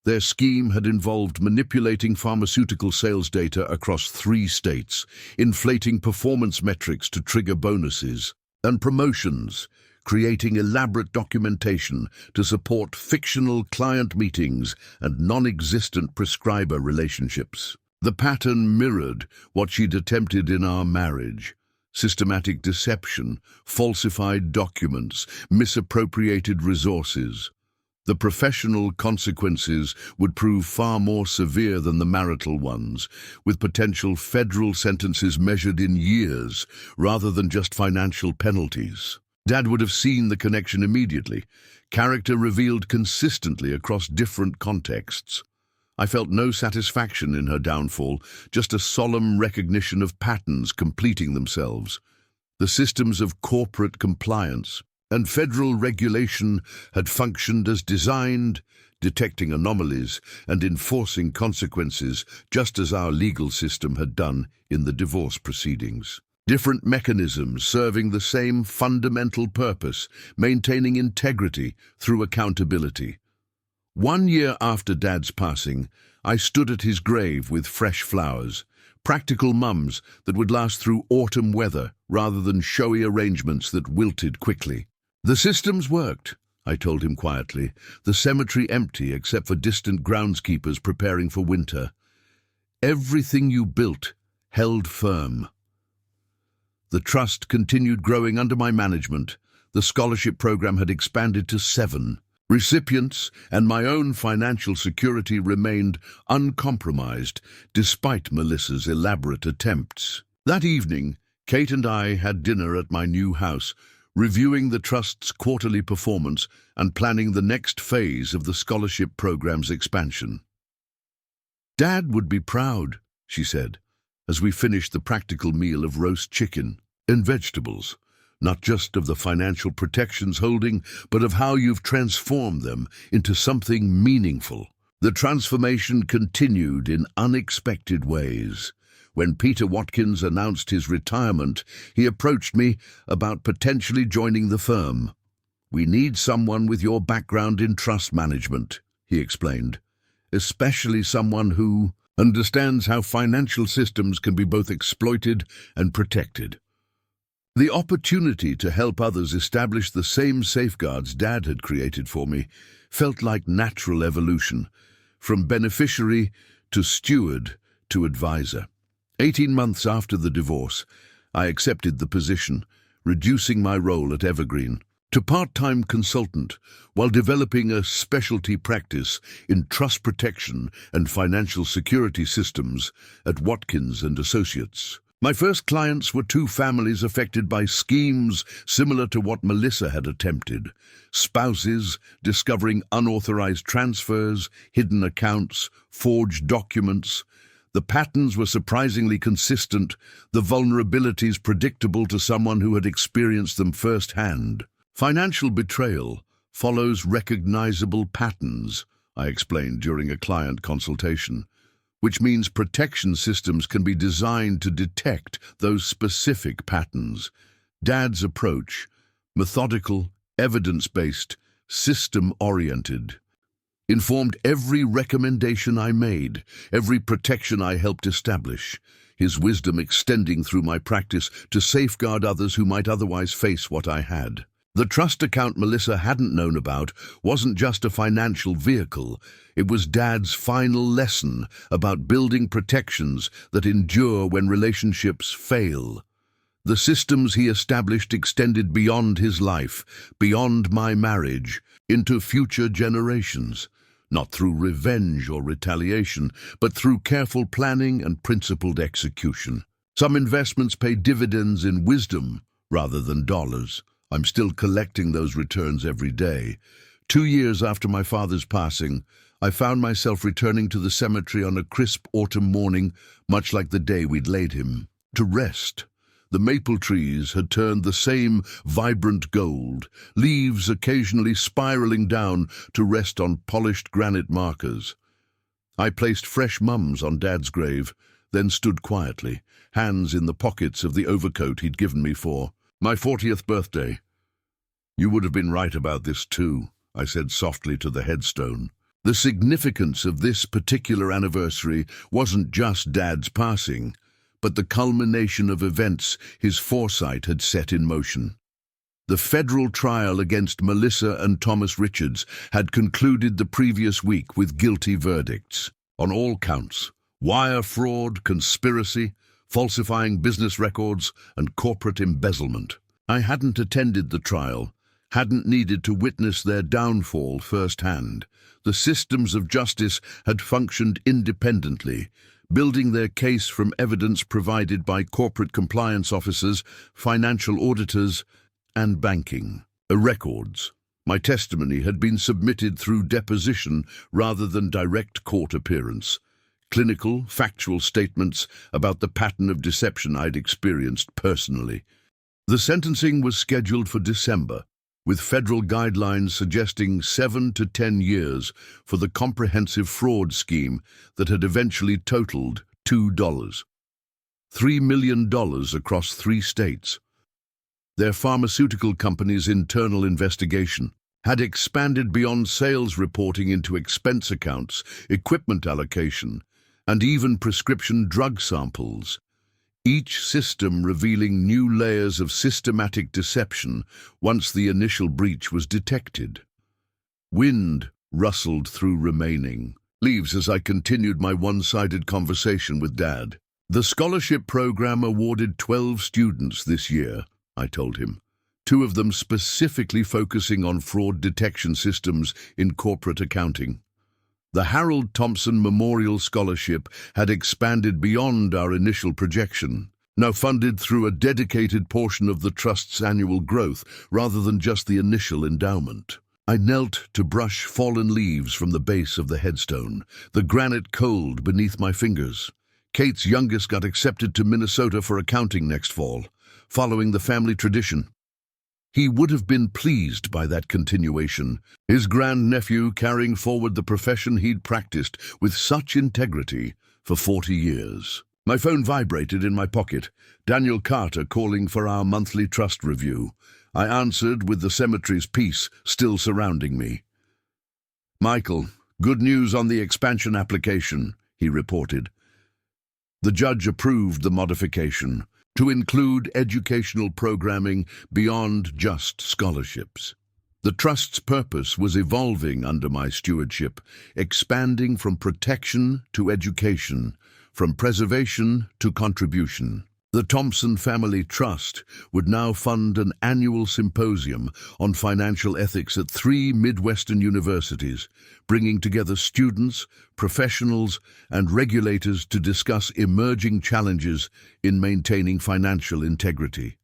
Their scheme had involved manipulating pharmaceutical sales data across 3 states, inflating performance metrics to trigger bonuses and promotions, creating elaborate documentation to support fictional client meetings and non-existent prescriber relationships. The pattern mirrored what she'd attempted in our marriage: systematic deception, falsified documents, misappropriated resources. The professional consequences would prove far more severe than the marital ones, with potential federal sentences measured in years rather than just financial penalties. Dad would have seen the connection immediately, character revealed consistently across different contexts. I felt no satisfaction in her downfall, just a solemn recognition of patterns completing themselves. The systems of corporate compliance and federal regulation had functioned as designed, detecting anomalies and enforcing consequences, just as our legal system had done in the divorce proceedings. Different mechanisms serving the same fundamental purpose, maintaining integrity through accountability. 1 year after Dad's passing, I stood at his grave with fresh flowers, practical mums that would last through autumn weather rather than showy arrangements that wilted quickly. The systems worked, I told him quietly, the cemetery empty except for distant groundskeepers preparing for winter. Everything you built held firm. The trust continued growing under my management. The scholarship program had expanded to 7 recipients, and my own financial security remained uncompromised despite Melissa's elaborate attempts. That evening, Kate and I had dinner at my new house, reviewing the Trust's quarterly performance and planning the next phase of the scholarship program's expansion. "Dad would be proud," she said, as we finished the practical meal of roast chicken and vegetables, not just of the financial protections holding, but of how you've transformed them into something meaningful. The transformation continued in unexpected ways. When Peter Watkins announced his retirement, he approached me about potentially joining the firm. "We need someone with your background in trust management," he explained, "especially someone who understands how financial systems can be both exploited and protected." The opportunity to help others establish the same safeguards Dad had created for me felt like natural evolution, from beneficiary to steward to advisor. 18 months after the divorce, I accepted the position, reducing my role at Evergreen to part-time consultant while developing a specialty practice in trust protection and financial security systems at Watkins and Associates. My first clients were 2 families affected by schemes similar to what Melissa had attempted: spouses discovering unauthorized transfers, hidden accounts, forged documents. The patterns were surprisingly consistent, the vulnerabilities predictable to someone who had experienced them firsthand. Financial betrayal follows recognizable patterns, I explained during a client consultation, which means protection systems can be designed to detect those specific patterns. Dad's approach, methodical, evidence-based, system-oriented, informed every recommendation I made, every protection I helped establish, his wisdom extending through my practice to safeguard others who might otherwise face what I had. The trust account Melissa hadn't known about wasn't just a financial vehicle. It was Dad's final lesson about building protections that endure when relationships fail. The systems he established extended beyond his life, beyond my marriage, into future generations, not through revenge or retaliation, but through careful planning and principled execution. Some investments pay dividends in wisdom rather than dollars. I'm still collecting those returns every day. 2 years after my father's passing, I found myself returning to the cemetery on a crisp autumn morning, much like the day we'd laid him to rest. The maple trees had turned the same vibrant gold, leaves occasionally spiraling down to rest on polished granite markers. I placed fresh mums on Dad's grave, then stood quietly, hands in the pockets of the overcoat he'd given me for my 40th birthday. "You would have been right about this too," I said softly to the headstone. The significance of this particular anniversary wasn't just Dad's passing, but the culmination of events his foresight had set in motion. The federal trial against Melissa and Thomas Richards had concluded the previous week with guilty verdicts on all counts: wire fraud, conspiracy, falsifying business records, and corporate embezzlement. I hadn't attended the trial, hadn't needed to witness their downfall firsthand. The systems of justice had functioned independently, building their case from evidence provided by corporate compliance officers, financial auditors, and banking records. My testimony had been submitted through deposition rather than direct court appearance. Clinical, factual statements about the pattern of deception I'd experienced personally. The sentencing was scheduled for December, with federal guidelines suggesting 7 to 10 years for the comprehensive fraud scheme that had eventually totaled $3 million across 3 states. Their pharmaceutical company's internal investigation had expanded beyond sales reporting into expense accounts, equipment allocation, and even prescription drug samples, each system revealing new layers of systematic deception once the initial breach was detected. Wind rustled through remaining leaves as I continued my one-sided conversation with Dad. The scholarship program awarded 12 students this year, I told him, 2 of them specifically focusing on fraud detection systems in corporate accounting. The Harold Thompson Memorial Scholarship had expanded beyond our initial projection, now funded through a dedicated portion of the Trust's annual growth rather than just the initial endowment. I knelt to brush fallen leaves from the base of the headstone, the granite cold beneath my fingers. Kate's youngest got accepted to Minnesota for accounting next fall, following the family tradition. He would have been pleased by that continuation, his grandnephew carrying forward the profession he'd practiced with such integrity for 40 years. My phone vibrated in my pocket, Daniel Carter calling for our monthly trust review. I answered with the cemetery's peace still surrounding me. "Michael, good news on the expansion application," he reported. The judge approved the modification to include educational programming beyond just scholarships. The Trust's purpose was evolving under my stewardship, expanding from protection to education, from preservation to contribution. The Thompson Family Trust would now fund an annual symposium on financial ethics at 3 Midwestern universities, bringing together students, professionals, and regulators to discuss emerging challenges in maintaining financial integrity.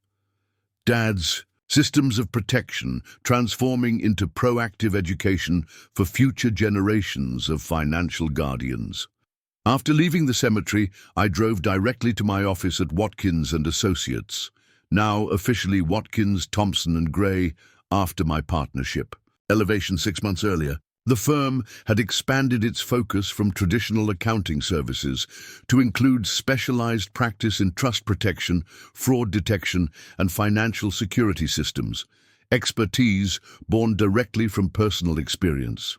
Dad's systems of protection transforming into proactive education for future generations of financial guardians. After leaving the cemetery, I drove directly to my office at Watkins & Associates, now officially Watkins, Thompson & Gray, after my partnership. Elevation 6 months earlier, the firm had expanded its focus from traditional accounting services to include specialized practice in trust protection, fraud detection, and financial security systems, expertise born directly from personal experience.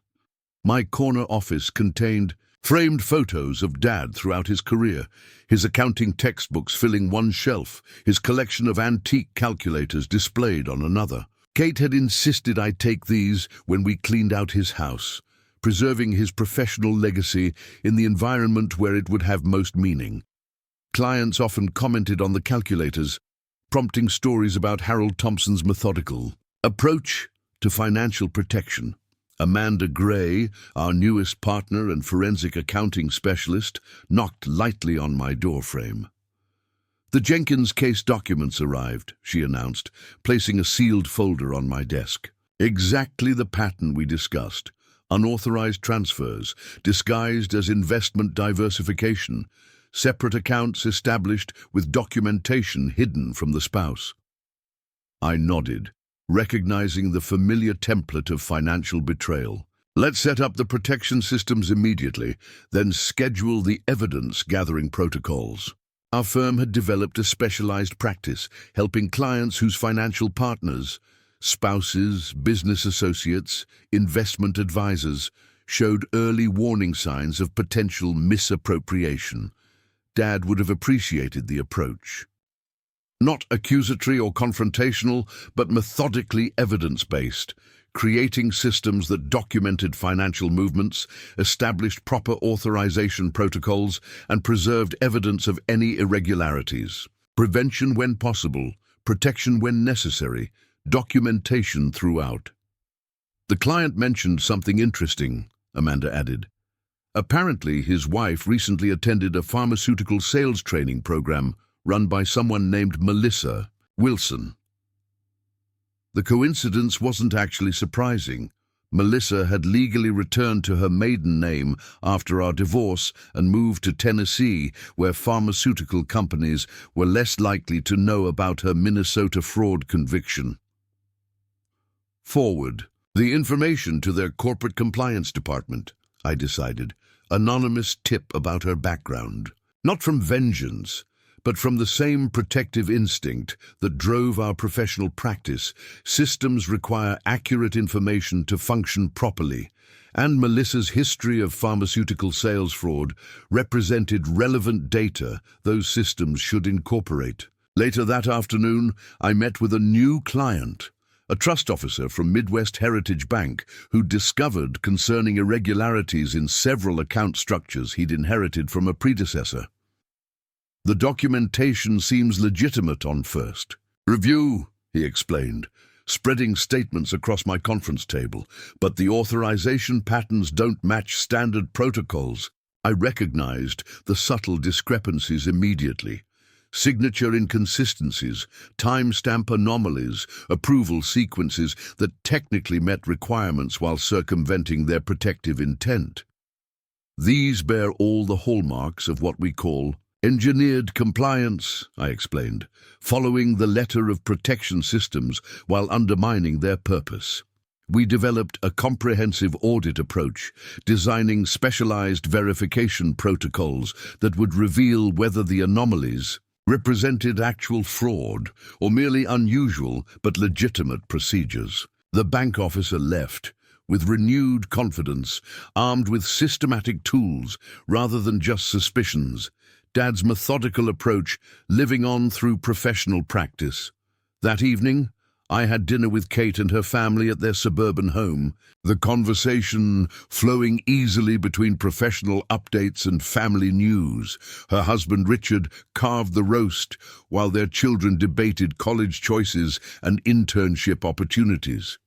My corner office contained framed photos of Dad throughout his career, his accounting textbooks filling one shelf, his collection of antique calculators displayed on another. Kate had insisted I take these when we cleaned out his house, preserving his professional legacy in the environment where it would have most meaning. Clients often commented on the calculators, prompting stories about Harold Thompson's methodical approach to financial protection. Amanda Gray, our newest partner and forensic accounting specialist, knocked lightly on my doorframe. "The Jenkins case documents arrived," she announced, placing a sealed folder on my desk. Exactly the pattern we discussed. Unauthorized transfers, disguised as investment diversification, separate accounts established with documentation hidden from the spouse. I nodded, recognizing the familiar template of financial betrayal. "Let's set up the protection systems immediately, then schedule the evidence-gathering protocols." Our firm had developed a specialized practice, helping clients whose financial partners, spouses, business associates, investment advisors, showed early warning signs of potential misappropriation. Dad would have appreciated the approach. Not accusatory or confrontational, but methodically evidence-based, creating systems that documented financial movements, established proper authorization protocols, and preserved evidence of any irregularities. Prevention when possible, protection when necessary, documentation throughout. The client mentioned something interesting, Amanda added. Apparently, his wife recently attended a pharmaceutical sales training program run by someone named Melissa Wilson. The coincidence wasn't actually surprising. Melissa had legally returned to her maiden name after our divorce and moved to Tennessee, where pharmaceutical companies were less likely to know about her Minnesota fraud conviction. Forward the information to their corporate compliance department, I decided. Anonymous tip about her background. Not from vengeance, but from the same protective instinct that drove our professional practice. Systems require accurate information to function properly, and Melissa's history of pharmaceutical sales fraud represented relevant data those systems should incorporate. Later that afternoon, I met with a new client, a trust officer from Midwest Heritage Bank who discovered concerning irregularities in several account structures he'd inherited from a predecessor. The documentation seems legitimate on first review, he explained, spreading statements across my conference table, but the authorization patterns don't match standard protocols. I recognized the subtle discrepancies immediately. Signature inconsistencies, timestamp anomalies, approval sequences that technically met requirements while circumventing their protective intent. These bear all the hallmarks of what we call engineered compliance, I explained, following the letter of protection systems while undermining their purpose. We developed a comprehensive audit approach, designing specialized verification protocols that would reveal whether the anomalies represented actual fraud or merely unusual but legitimate procedures. The bank officer left with renewed confidence, armed with systematic tools rather than just suspicions. Dad's methodical approach living on through professional practice. That evening, I had dinner with Kate and her family at their suburban home, the conversation flowing easily between professional updates and family news. Her husband Richard carved the roast, while their children debated college choices and internship opportunities.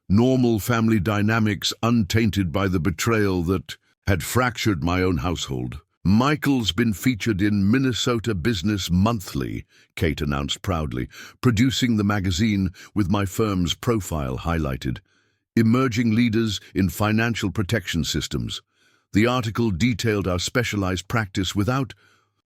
Normal family dynamics untainted by the betrayal that had fractured my own household. Michael's been featured in Minnesota Business Monthly, Kate announced proudly, producing the magazine with my firm's profile highlighted. Emerging leaders in financial protection systems. The article detailed our specialized practice without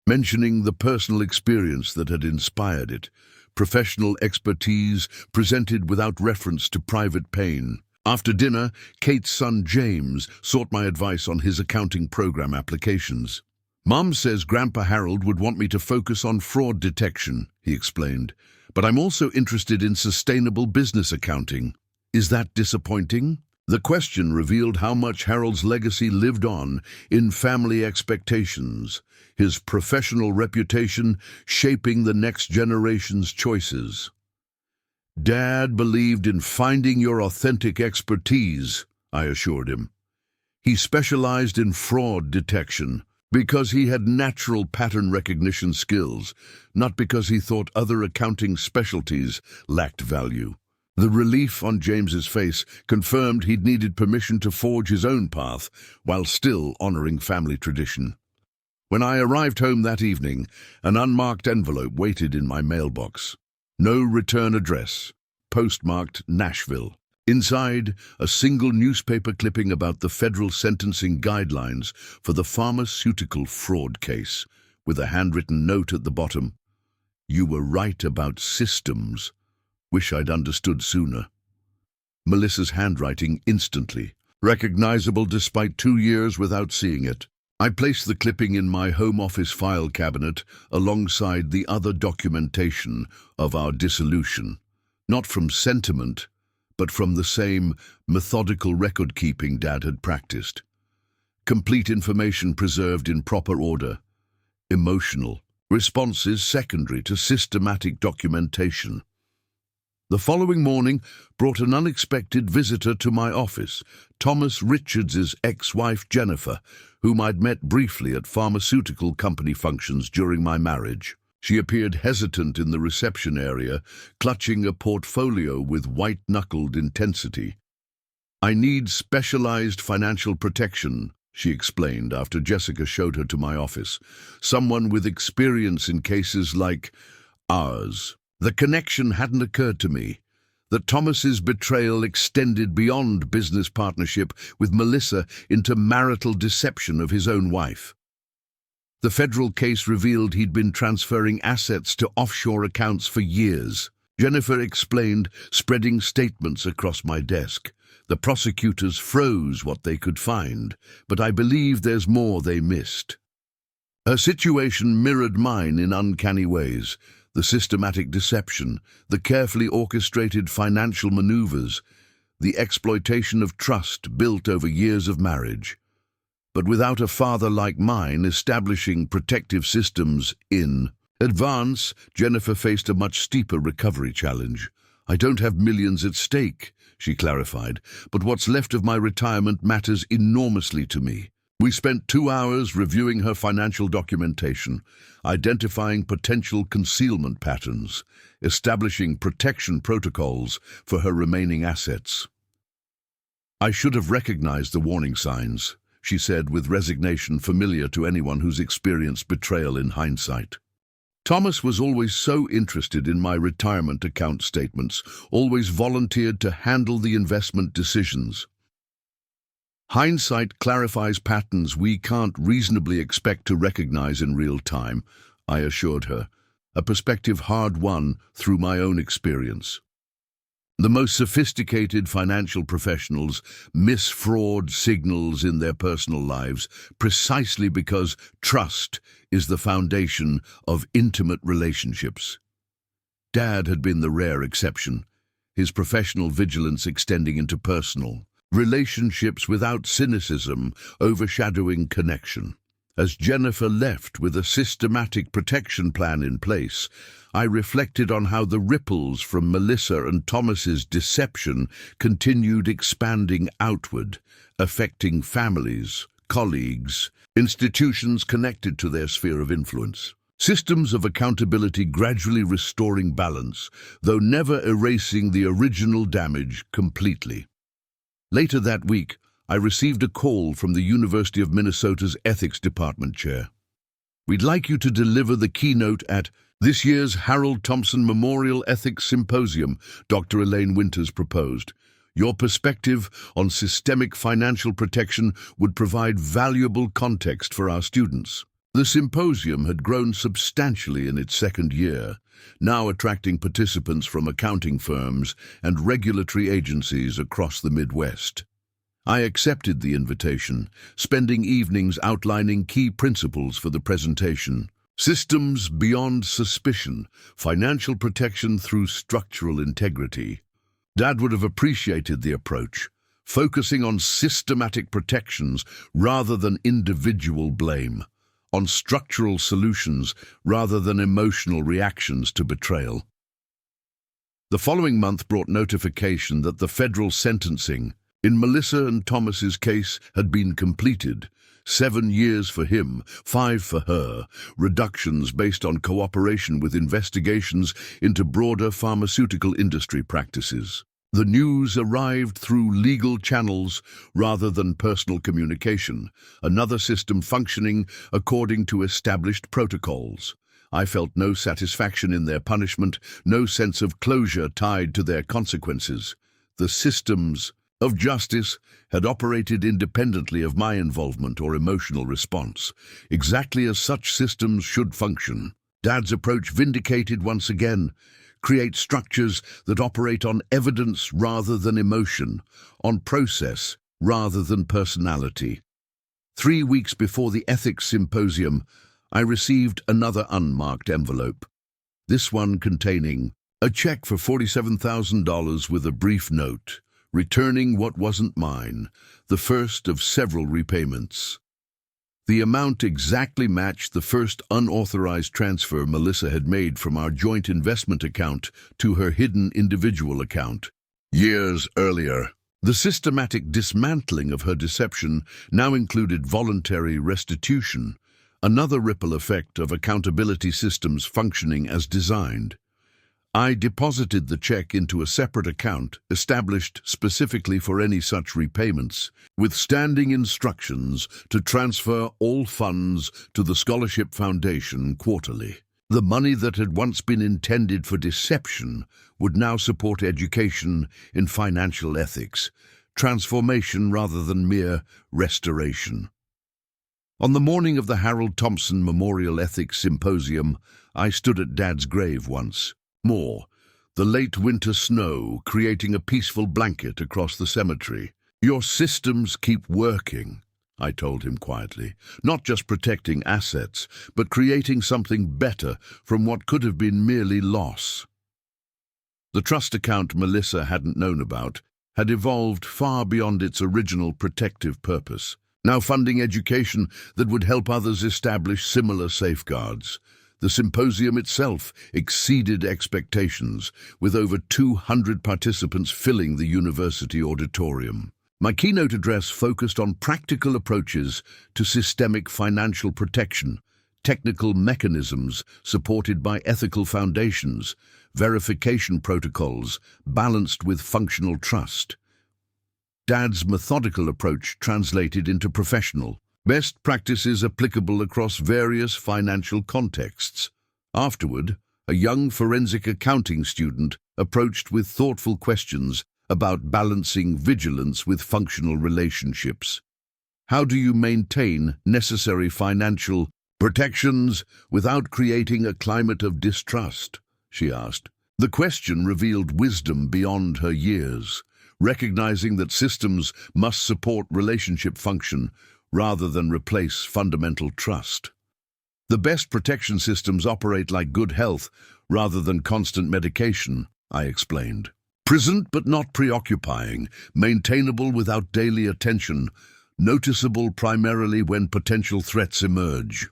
mentioning the personal experience that had inspired it. Professional expertise presented without reference to private pain. After dinner, Kate's son James sought my advice on his accounting program applications. Mom says Grandpa Harold would want me to focus on fraud detection, he explained, but I'm also interested in sustainable business accounting. Is that disappointing? The question revealed how much Harold's legacy lived on in family expectations, his professional reputation shaping the next generation's choices. Dad believed in finding your authentic expertise, I assured him. He specialized in fraud detection because he had natural pattern recognition skills, not because he thought other accounting specialties lacked value. The relief on James's face confirmed he'd needed permission to forge his own path while still honoring family tradition. When I arrived home that evening, an unmarked envelope waited in my mailbox. No return address, postmarked Nashville. Inside, a single newspaper clipping about the federal sentencing guidelines for the pharmaceutical fraud case, with a handwritten note at the bottom. You were right about systems. Wish I'd understood sooner. Melissa's handwriting instantly, recognizable despite 2 years without seeing it. I placed the clipping in my home office file cabinet alongside the other documentation of our dissolution, not from sentiment, but from the same methodical record-keeping Dad had practiced. Complete information preserved in proper order. Emotional, Responses secondary to systematic documentation. The following morning brought an unexpected visitor to my office, Thomas Richards's ex-wife Jennifer, whom I'd met briefly at pharmaceutical company functions during my marriage. She appeared hesitant in the reception area, clutching a portfolio with white-knuckled intensity. "I need specialized financial protection," she explained after Jessica showed her to my office. "Someone with experience in cases like ours." The connection hadn't occurred to me, that Thomas's betrayal extended beyond business partnership with Melissa into marital deception of his own wife. The federal case revealed he'd been transferring assets to offshore accounts for years. Jennifer explained, spreading statements across my desk. The prosecutors froze what they could find, but I believe there's more they missed. Her situation mirrored mine in uncanny ways. The systematic deception, the carefully orchestrated financial maneuvers, the exploitation of trust built over years of marriage. But without a father like mine establishing protective systems in advance, Jennifer faced a much steeper recovery challenge. "I don't have millions at stake," she clarified, "but what's left of my retirement matters enormously to me." We spent 2 hours reviewing her financial documentation, identifying potential concealment patterns, establishing protection protocols for her remaining assets. "I should have recognized the warning signs," she said with resignation familiar to anyone who's experienced betrayal in hindsight. "Thomas was always so interested in my retirement account statements, always volunteered to handle the investment decisions. Hindsight clarifies patterns we can't reasonably expect to recognize in real time," I assured her, a perspective hard won through my own experience. The most sophisticated financial professionals miss fraud signals in their personal lives precisely because trust is the foundation of intimate relationships. Dad had been the rare exception, his professional vigilance extending into personal relationships without cynicism overshadowing connection. As Jennifer left with a systematic protection plan in place, I reflected on how the ripples from Melissa and Thomas's deception continued expanding outward, affecting families, colleagues, institutions connected to their sphere of influence. Systems of accountability gradually restoring balance, though never erasing the original damage completely. Later that week, I received a call from the University of Minnesota's Ethics Department chair. "We'd like you to deliver the keynote at this year's Harold Thompson Memorial Ethics Symposium," Dr. Elaine Winters proposed. "Your perspective on systemic financial protection would provide valuable context for our students." The symposium had grown substantially in its second year, now attracting participants from accounting firms and regulatory agencies across the Midwest. I accepted the invitation, spending evenings outlining key principles for the presentation. Systems beyond suspicion, financial protection through structural integrity. Dad would have appreciated the approach, focusing on systematic protections rather than individual blame, on structural solutions rather than emotional reactions to betrayal. The following month brought notification that the federal sentencing in Melissa and Thomas's case had been completed. 7 years for him, 5 for her, reductions based on cooperation with investigations into broader pharmaceutical industry practices. The news arrived through legal channels rather than personal communication, another system functioning according to established protocols. I felt no satisfaction in their punishment, no sense of closure tied to their consequences. The systems of justice had operated independently of my involvement or emotional response, exactly as such systems should function. Dad's approach vindicated once again. Create structures that operate on evidence rather than emotion, on process rather than personality. 3 weeks before the ethics symposium, I received another unmarked envelope, this one containing a check for $47,000 with a brief note, returning what wasn't mine, the first of several repayments. The amount exactly matched the first unauthorized transfer Melissa had made from our joint investment account to her hidden individual account. Years earlier, the systematic dismantling of her deception now included voluntary restitution, another ripple effect of accountability systems functioning as designed. I deposited the check into a separate account established specifically for any such repayments, with standing instructions to transfer all funds to the Scholarship Foundation quarterly. The money that had once been intended for deception would now support education in financial ethics, transformation rather than mere restoration. On the morning of the Harold Thompson Memorial Ethics Symposium, I stood at Dad's grave once more, the late winter snow creating a peaceful blanket across the cemetery. "Your systems keep working," I told him quietly, "not just protecting assets, but creating something better from what could have been merely loss." The trust account Melissa hadn't known about had evolved far beyond its original protective purpose, now funding education that would help others establish similar safeguards. The symposium itself exceeded expectations, with over 200 participants filling the university auditorium. My keynote address focused on practical approaches to systemic financial protection, technical mechanisms supported by ethical foundations, verification protocols balanced with functional trust. Dad's methodical approach translated into professional best practices applicable across various financial contexts. Afterward, a young forensic accounting student approached with thoughtful questions about balancing vigilance with functional relationships. How do you maintain necessary financial protections without creating a climate of distrust? She asked. The question revealed wisdom beyond her years, recognizing that systems must support relationship function rather than replace fundamental trust. The best protection systems operate like good health rather than constant medication, I explained. Present but not preoccupying, maintainable without daily attention, noticeable primarily when potential threats emerge.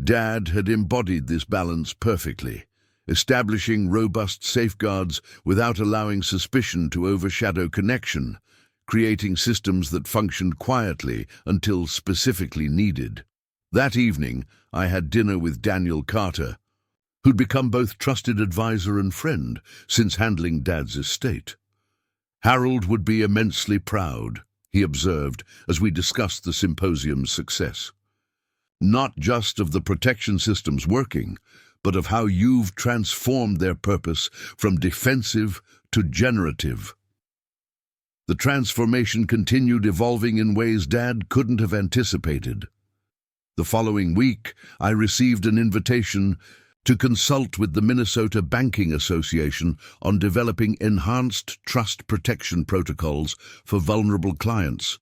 Dad had embodied this balance perfectly, establishing robust safeguards without allowing suspicion to overshadow connection, creating systems that functioned quietly until specifically needed. That evening, I had dinner with Daniel Carter, who'd become both trusted advisor and friend since handling Dad's estate. Harold would be immensely proud, he observed as we discussed the symposium's success. Not just of the protection systems working, but of how you've transformed their purpose from defensive to generative. The transformation continued evolving in ways Dad couldn't have anticipated. The following week, I received an invitation to consult with the Minnesota Banking Association on developing enhanced trust protection protocols for vulnerable clients,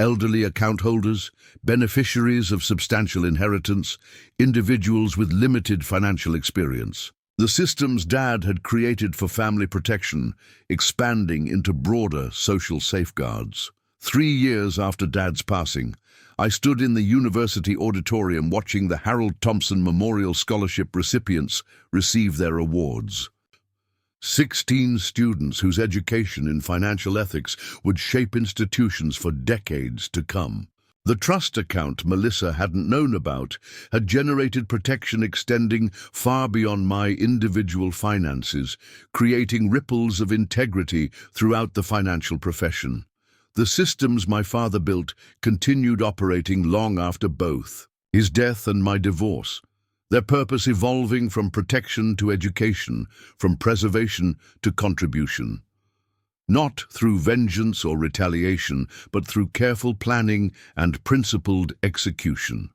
elderly account holders, beneficiaries of substantial inheritance, individuals with limited financial experience. The systems Dad had created for family protection, expanding into broader social safeguards. 3 years after Dad's passing, I stood in the university auditorium watching the Harold Thompson Memorial Scholarship recipients receive their awards. 16 students whose education in financial ethics would shape institutions for decades to come. The trust account Melissa hadn't known about had generated protection extending far beyond my individual finances, creating ripples of integrity throughout the financial profession. The systems my father built continued operating long after both his death and my divorce, their purpose evolving from protection to education, from preservation to contribution. Not through vengeance or retaliation, but through careful planning and principled execution.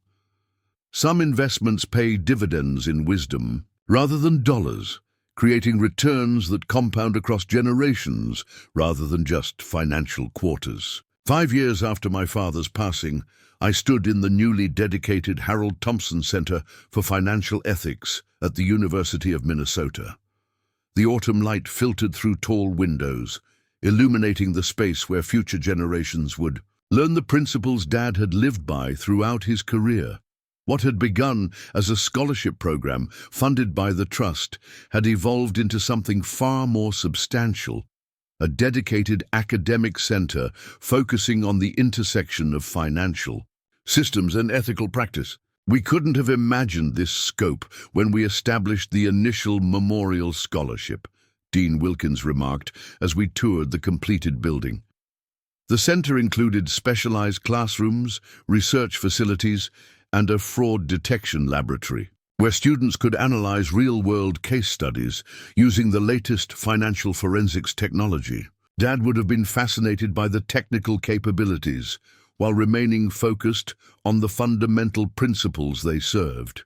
Some investments pay dividends in wisdom rather than dollars, creating returns that compound across generations rather than just financial quarters. 5 years after my father's passing, I stood in the newly dedicated Harold Thompson Center for Financial Ethics at the University of Minnesota. The autumn light filtered through tall windows, illuminating the space where future generations would Learn the principles Dad had lived by throughout his career. What had begun as a scholarship program funded by the Trust had evolved into something far more substantial, a dedicated academic center focusing on the intersection of financial systems and ethical practice. We couldn't have imagined this scope when we established the initial memorial scholarship, Dean Wilkins remarked as we toured the completed building. The center included specialized classrooms, research facilities, and a fraud detection laboratory, where students could analyze real-world case studies using the latest financial forensics technology. Dad would have been fascinated by the technical capabilities, while remaining focused on the fundamental principles they served.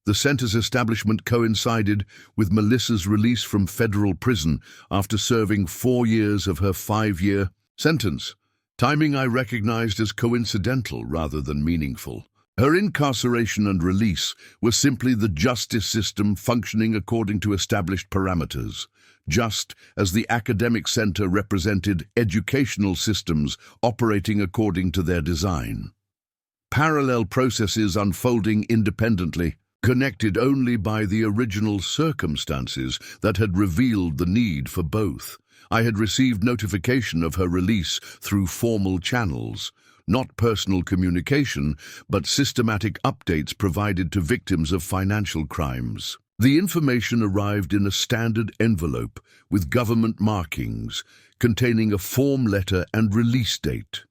The center's establishment coincided with Melissa's release from federal prison after serving 4 years of her 5-year sentence, timing I recognized as coincidental rather than meaningful. Her incarceration and release was simply the justice system functioning according to established parameters, just as the academic center represented educational systems operating according to their design. Parallel processes unfolding independently, connected only by the original circumstances that had revealed the need for both. I had received notification of her release through formal channels, not personal communication, but systematic updates provided to victims of financial crimes. The information arrived in a standard envelope with government markings, containing a form letter and release date.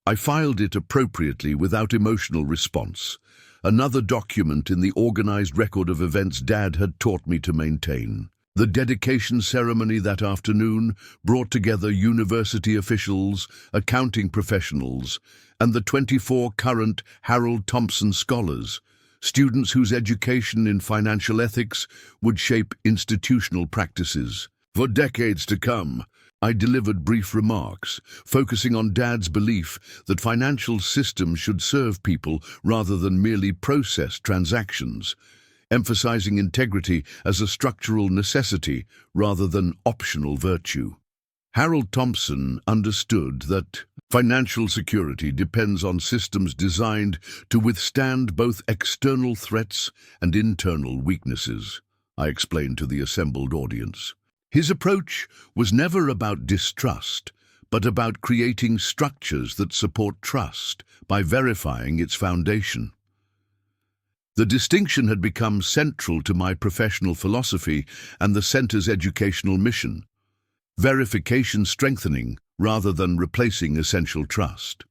I filed it appropriately without emotional response, another document in the organized record of events Dad had taught me to maintain. The dedication ceremony that afternoon brought together university officials, accounting professionals, and the 24 current Harold Thompson scholars, students whose education in financial ethics would shape institutional practices. For decades to come, I delivered brief remarks, focusing on Dad's belief that financial systems should serve people rather than merely process transactions, emphasizing integrity as a structural necessity rather than optional virtue. Harold Thompson understood that financial security depends on systems designed to withstand both external threats and internal weaknesses, I explained to the assembled audience. His approach was never about distrust, but about creating structures that support trust by verifying its foundation. The distinction had become central to my professional philosophy and the center's educational mission, verification strengthening rather than replacing essential trust.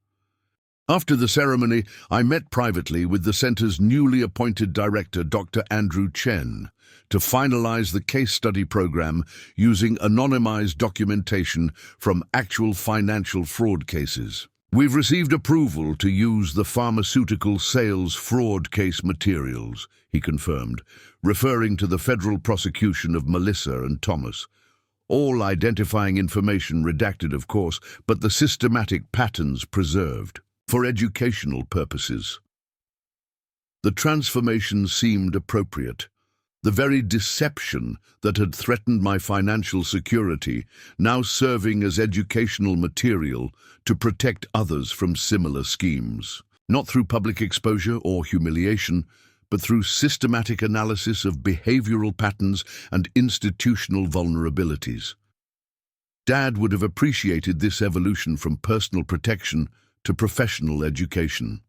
After the ceremony, I met privately with the center's newly appointed director, Dr. Andrew Chen, to finalize the case study program using anonymized documentation from actual financial fraud cases. We've received approval to use the pharmaceutical sales fraud case materials, he confirmed, referring to the federal prosecution of Melissa and Thomas. All identifying information redacted, of course, but the systematic patterns preserved, for educational purposes. The transformation seemed appropriate. The very deception that had threatened my financial security now serving as educational material to protect others from similar schemes, not through public exposure or humiliation, but through systematic analysis of behavioral patterns and institutional vulnerabilities. Dad would have appreciated this evolution from personal protection to professional education.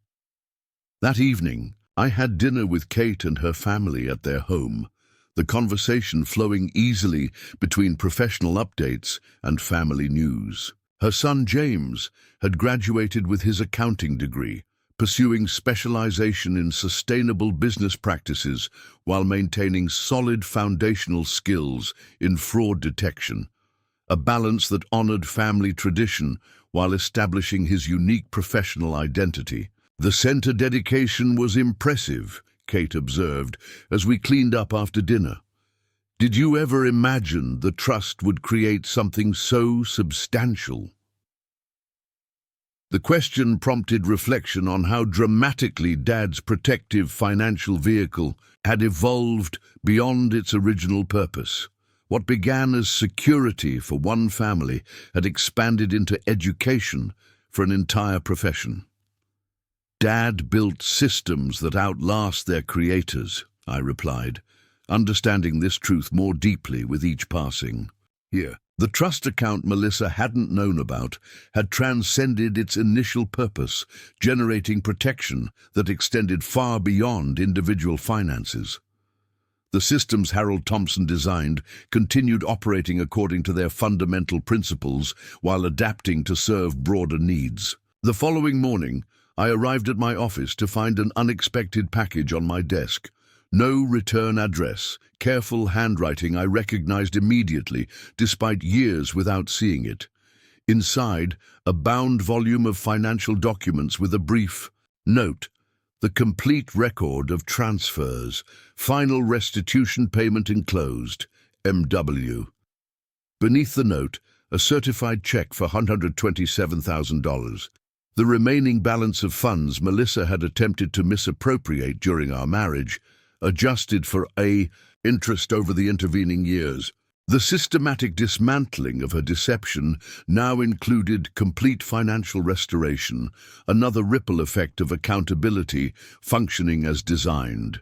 That evening, I had dinner with Kate and her family at their home, the conversation flowing easily between professional updates and family news. Her son James had graduated with his accounting degree, pursuing specialization in sustainable business practices while maintaining solid foundational skills in fraud detection, a balance that honored family tradition while establishing his unique professional identity. The center dedication was impressive, Kate observed, as we cleaned up after dinner. Did you ever imagine the trust would create something so substantial? The question prompted reflection on how dramatically Dad's protective financial vehicle had evolved beyond its original purpose. What began as security for one family had expanded into education, for an entire profession. Dad built systems that outlast their creators, I replied, understanding this truth more deeply with each passing year. The trust account Melissa hadn't known about had transcended its initial purpose, generating protection that extended far beyond individual finances. The systems Harold Thompson designed continued operating according to their fundamental principles while adapting to serve broader needs. The following morning, I arrived at my office to find an unexpected package on my desk. No return address, careful handwriting I recognized immediately, despite years without seeing it. Inside, a bound volume of financial documents with a brief note, the complete record of transfers, final restitution payment enclosed, M.W. Beneath the note, a certified check for $127,000. The remaining balance of funds Melissa had attempted to misappropriate during our marriage, adjusted for interest over the intervening years. The systematic dismantling of her deception now included complete financial restoration, another ripple effect of accountability functioning as designed.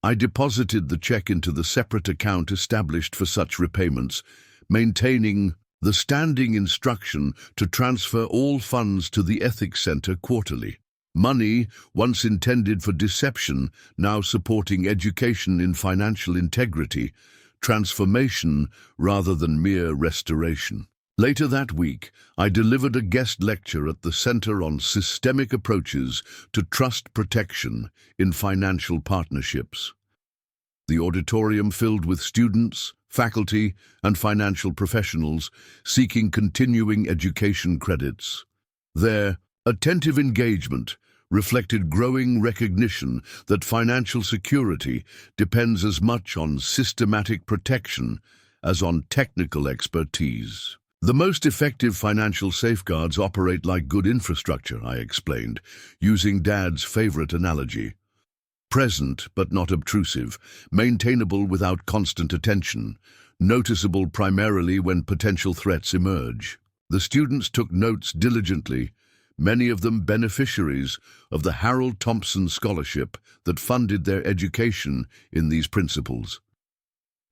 I deposited the check into the separate account established for such repayments, maintaining the standing instruction to transfer all funds to the Ethics Center quarterly. Money, once intended for deception, now supporting education in financial integrity, transformation rather than mere restoration. Later that week, I delivered a guest lecture at the Center on Systemic Approaches to Trust Protection in Financial Partnerships. The auditorium filled with students, faculty, and financial professionals seeking continuing education credits. Their attentive engagement reflected growing recognition that financial security depends as much on systematic protection as on technical expertise. The most effective financial safeguards operate like good infrastructure, I explained, using Dad's favorite analogy. Present but not obtrusive, maintainable without constant attention, noticeable primarily when potential threats emerge. The students took notes diligently, many of them beneficiaries of the Harold Thompson Scholarship that funded their education in these principles.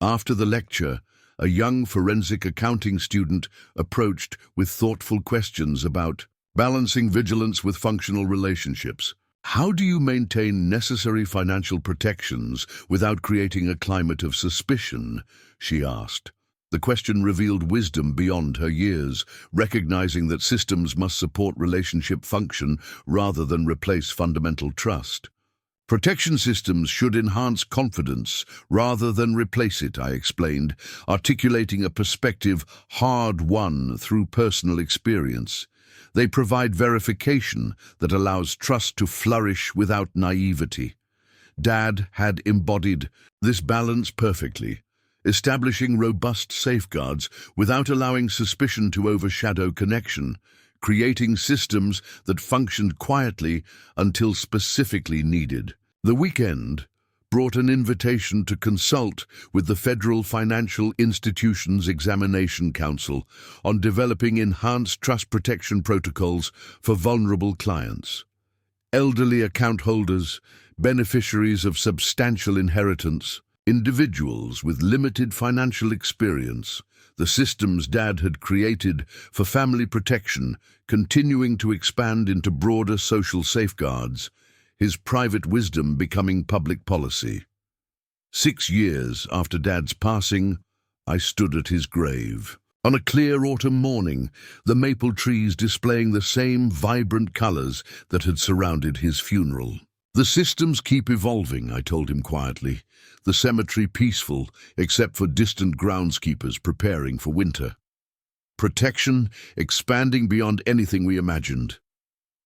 After the lecture, a young forensic accounting student approached with thoughtful questions about balancing vigilance with functional relationships. How do you maintain necessary financial protections without creating a climate of suspicion? She asked. The question revealed wisdom beyond her years, recognizing that systems must support relationship function rather than replace fundamental trust. Protection systems should enhance confidence rather than replace it, I explained, articulating a perspective hard-won through personal experience. They provide verification that allows trust to flourish without naivety. Dad had embodied this balance perfectly, establishing robust safeguards without allowing suspicion to overshadow connection, creating systems that functioned quietly until specifically needed. The weekend brought an invitation to consult with the Federal Financial Institutions Examination Council on developing enhanced trust protection protocols for vulnerable clients. Elderly account holders, beneficiaries of substantial inheritance, individuals with limited financial experience, the systems Dad had created for family protection continuing to expand into broader social safeguards, his private wisdom becoming public policy. 6 years after Dad's passing, I stood at his grave. On a clear autumn morning, the maple trees displaying the same vibrant colors that had surrounded his funeral. The systems keep evolving, I told him quietly, the cemetery peaceful except for distant groundskeepers preparing for winter. Protection expanding beyond anything we imagined.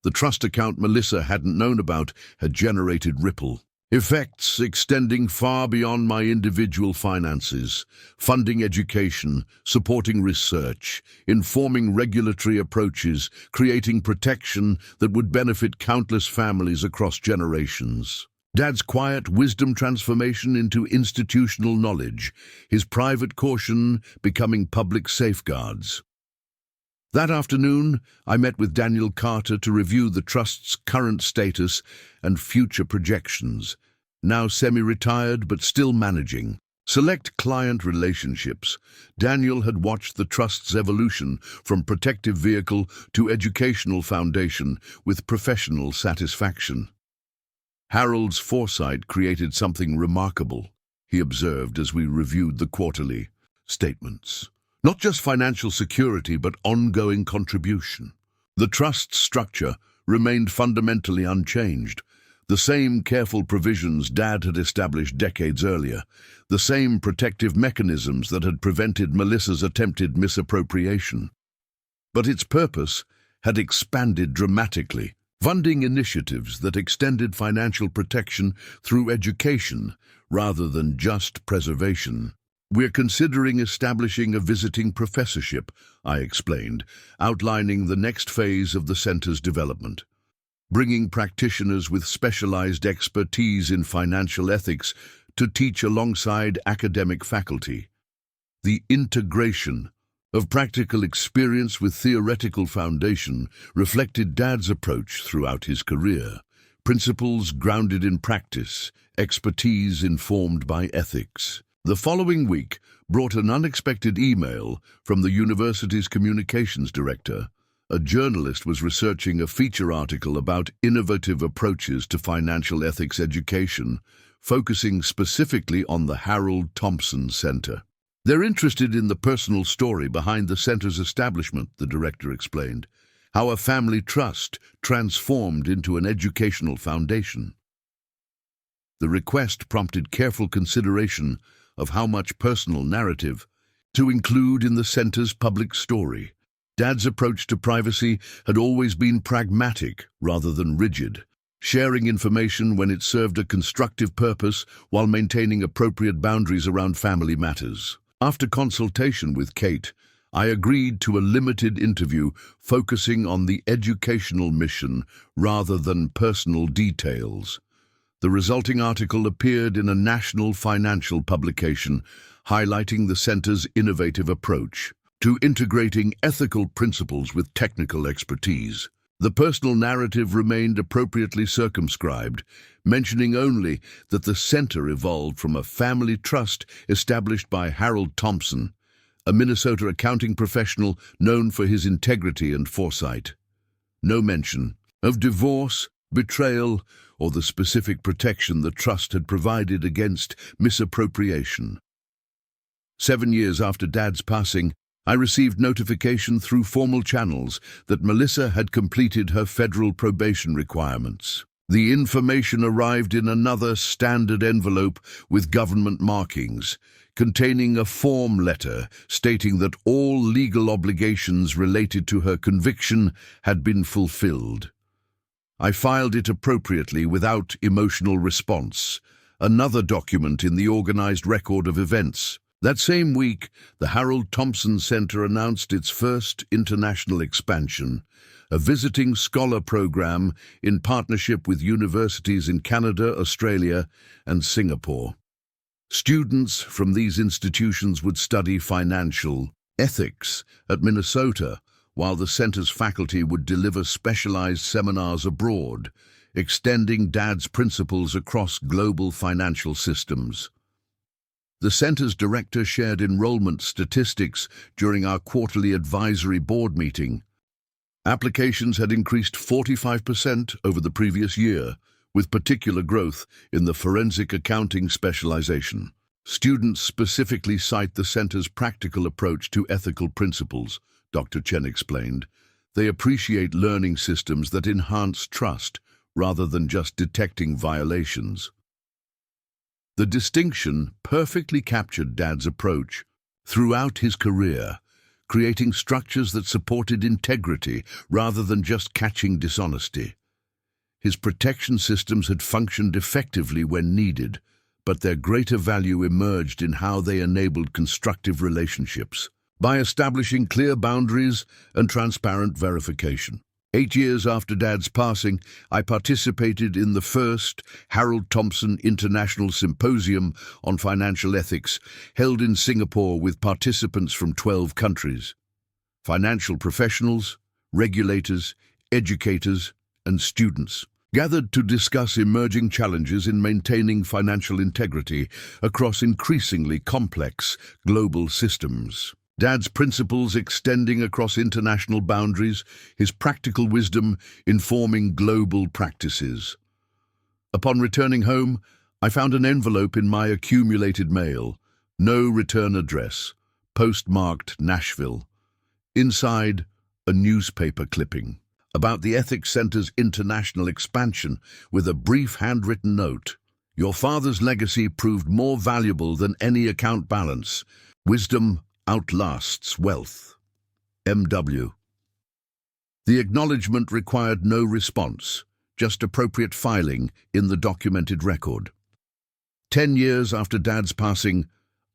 The trust account Melissa hadn't known about had generated ripple effects extending far beyond my individual finances, funding education, supporting research, informing regulatory approaches, creating protection that would benefit countless families across generations. Dad's quiet wisdom transformation into institutional knowledge, his private caution becoming public safeguards. That afternoon, I met with Daniel Carter to review the Trust's current status and future projections. Now semi-retired but still managing select client relationships, Daniel had watched the Trust's evolution from protective vehicle to educational foundation with professional satisfaction. Harold's foresight created something remarkable, he observed as we reviewed the quarterly statements. Not just financial security, but ongoing contribution. The Trust's structure remained fundamentally unchanged. The same careful provisions Dad had established decades earlier, the same protective mechanisms that had prevented Melissa's attempted misappropriation. But its purpose had expanded dramatically, funding initiatives that extended financial protection through education rather than just preservation. "We're considering establishing a visiting professorship," I explained, outlining the next phase of the center's development. Bringing practitioners with specialized expertise in financial ethics to teach alongside academic faculty. The integration of practical experience with theoretical foundation reflected Dad's approach throughout his career. Principles grounded in practice, expertise informed by ethics. The following week brought an unexpected email from the university's communications director. A journalist was researching a feature article about innovative approaches to financial ethics education, focusing specifically on the Harold Thompson Center. "They're interested in the personal story behind the center's establishment," the director explained, "how a family trust transformed into an educational foundation." The request prompted careful consideration of how much personal narrative to include in the center's public story. Dad's approach to privacy had always been pragmatic rather than rigid, sharing information when it served a constructive purpose while maintaining appropriate boundaries around family matters. After consultation with Kate, I agreed to a limited interview focusing on the educational mission rather than personal details. The resulting article appeared in a national financial publication, highlighting the center's innovative approach to integrating ethical principles with technical expertise. The personal narrative remained appropriately circumscribed, mentioning only that the center evolved from a family trust established by Harold Thompson, a Minnesota accounting professional known for his integrity and foresight. No mention of divorce, betrayal, or the specific protection the trust had provided against misappropriation. 7 years after Dad's passing, I received notification through formal channels that Melissa had completed her federal probation requirements. The information arrived in another standard envelope with government markings, containing a form letter stating that all legal obligations related to her conviction had been fulfilled. I filed it appropriately without emotional response, another document in the organized record of events. That same week, the Harold Thompson Center announced its first international expansion, a visiting scholar program in partnership with universities in Canada, Australia, and Singapore. Students from these institutions would study financial ethics at Minnesota, while the center's faculty would deliver specialized seminars abroad, extending Dad's principles across global financial systems. The center's director shared enrollment statistics during our quarterly advisory board meeting. Applications had increased 45% over the previous year, with particular growth in the forensic accounting specialization. Students specifically cite the center's practical approach to ethical principles, Dr. Chen explained. They appreciate learning systems that enhance trust rather than just detecting violations. The distinction perfectly captured Dad's approach throughout his career, creating structures that supported integrity rather than just catching dishonesty. His protection systems had functioned effectively when needed, but their greater value emerged in how they enabled constructive relationships, by establishing clear boundaries and transparent verification. 8 years after Dad's passing, I participated in the first Harold Thompson International Symposium on Financial Ethics, held in Singapore with participants from 12 countries. Financial professionals, regulators, educators, and students gathered to discuss emerging challenges in maintaining financial integrity across increasingly complex global systems. Dad's principles extending across international boundaries, his practical wisdom informing global practices. Upon returning home, I found an envelope in my accumulated mail, no return address, postmarked Nashville. Inside, a newspaper clipping about the Ethics Center's international expansion with a brief handwritten note. Your father's legacy proved more valuable than any account balance. Wisdom outlasts wealth. M.W. The acknowledgement required no response, just appropriate filing in the documented record. 10 years after Dad's passing,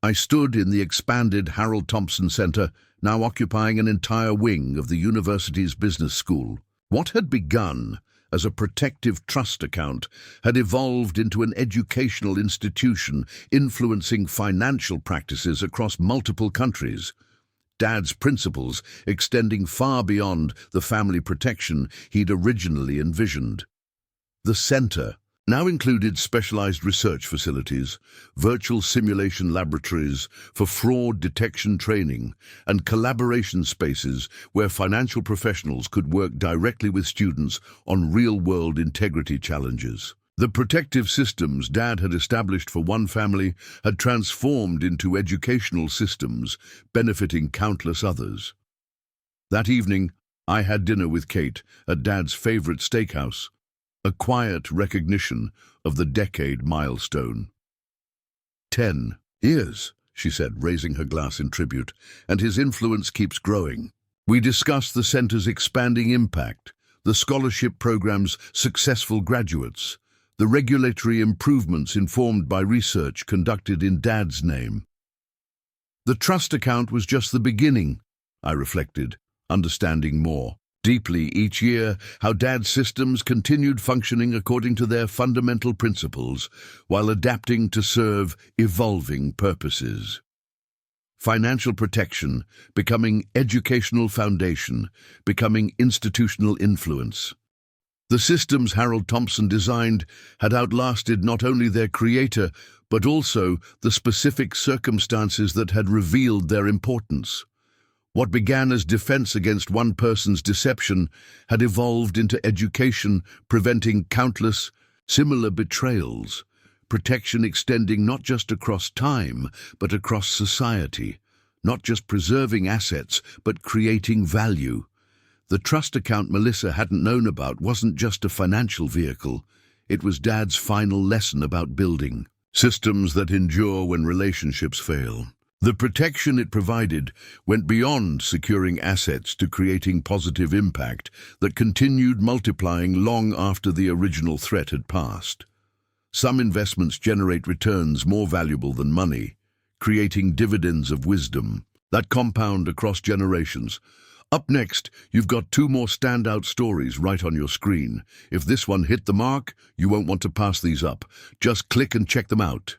I stood in the expanded Harold Thompson Center, now occupying an entire wing of the university's business school. What had begun as a protective trust account had evolved into an educational institution influencing financial practices across multiple countries. Dad's principles extending far beyond the family protection he'd originally envisioned. The center now included specialized research facilities, virtual simulation laboratories for fraud detection training, and collaboration spaces where financial professionals could work directly with students on real-world integrity challenges. The protective systems Dad had established for one family had transformed into educational systems, benefiting countless others. That evening, I had dinner with Kate at Dad's favorite steakhouse, a quiet recognition of the decade milestone. 10 years, she said, raising her glass in tribute, and his influence keeps growing. We discussed the center's expanding impact, the scholarship program's successful graduates, the regulatory improvements informed by research conducted in Dad's name. The trust account was just the beginning, I reflected, understanding more deeply each year how Dad's systems continued functioning according to their fundamental principles while adapting to serve evolving purposes. Financial protection, becoming educational foundation, becoming institutional influence. The systems Harold Thompson designed had outlasted not only their creator, but also the specific circumstances that had revealed their importance. What began as defense against one person's deception had evolved into education, preventing countless similar betrayals, protection extending not just across time, but across society, not just preserving assets, but creating value. The trust account Melissa hadn't known about wasn't just a financial vehicle. It was Dad's final lesson about building systems that endure when relationships fail. The protection it provided went beyond securing assets to creating positive impact that continued multiplying long after the original threat had passed. Some investments generate returns more valuable than money, creating dividends of wisdom that compound across generations. Up next, you've got 2 more standout stories right on your screen. If this one hit the mark, you won't want to pass these up. Just click and check them out.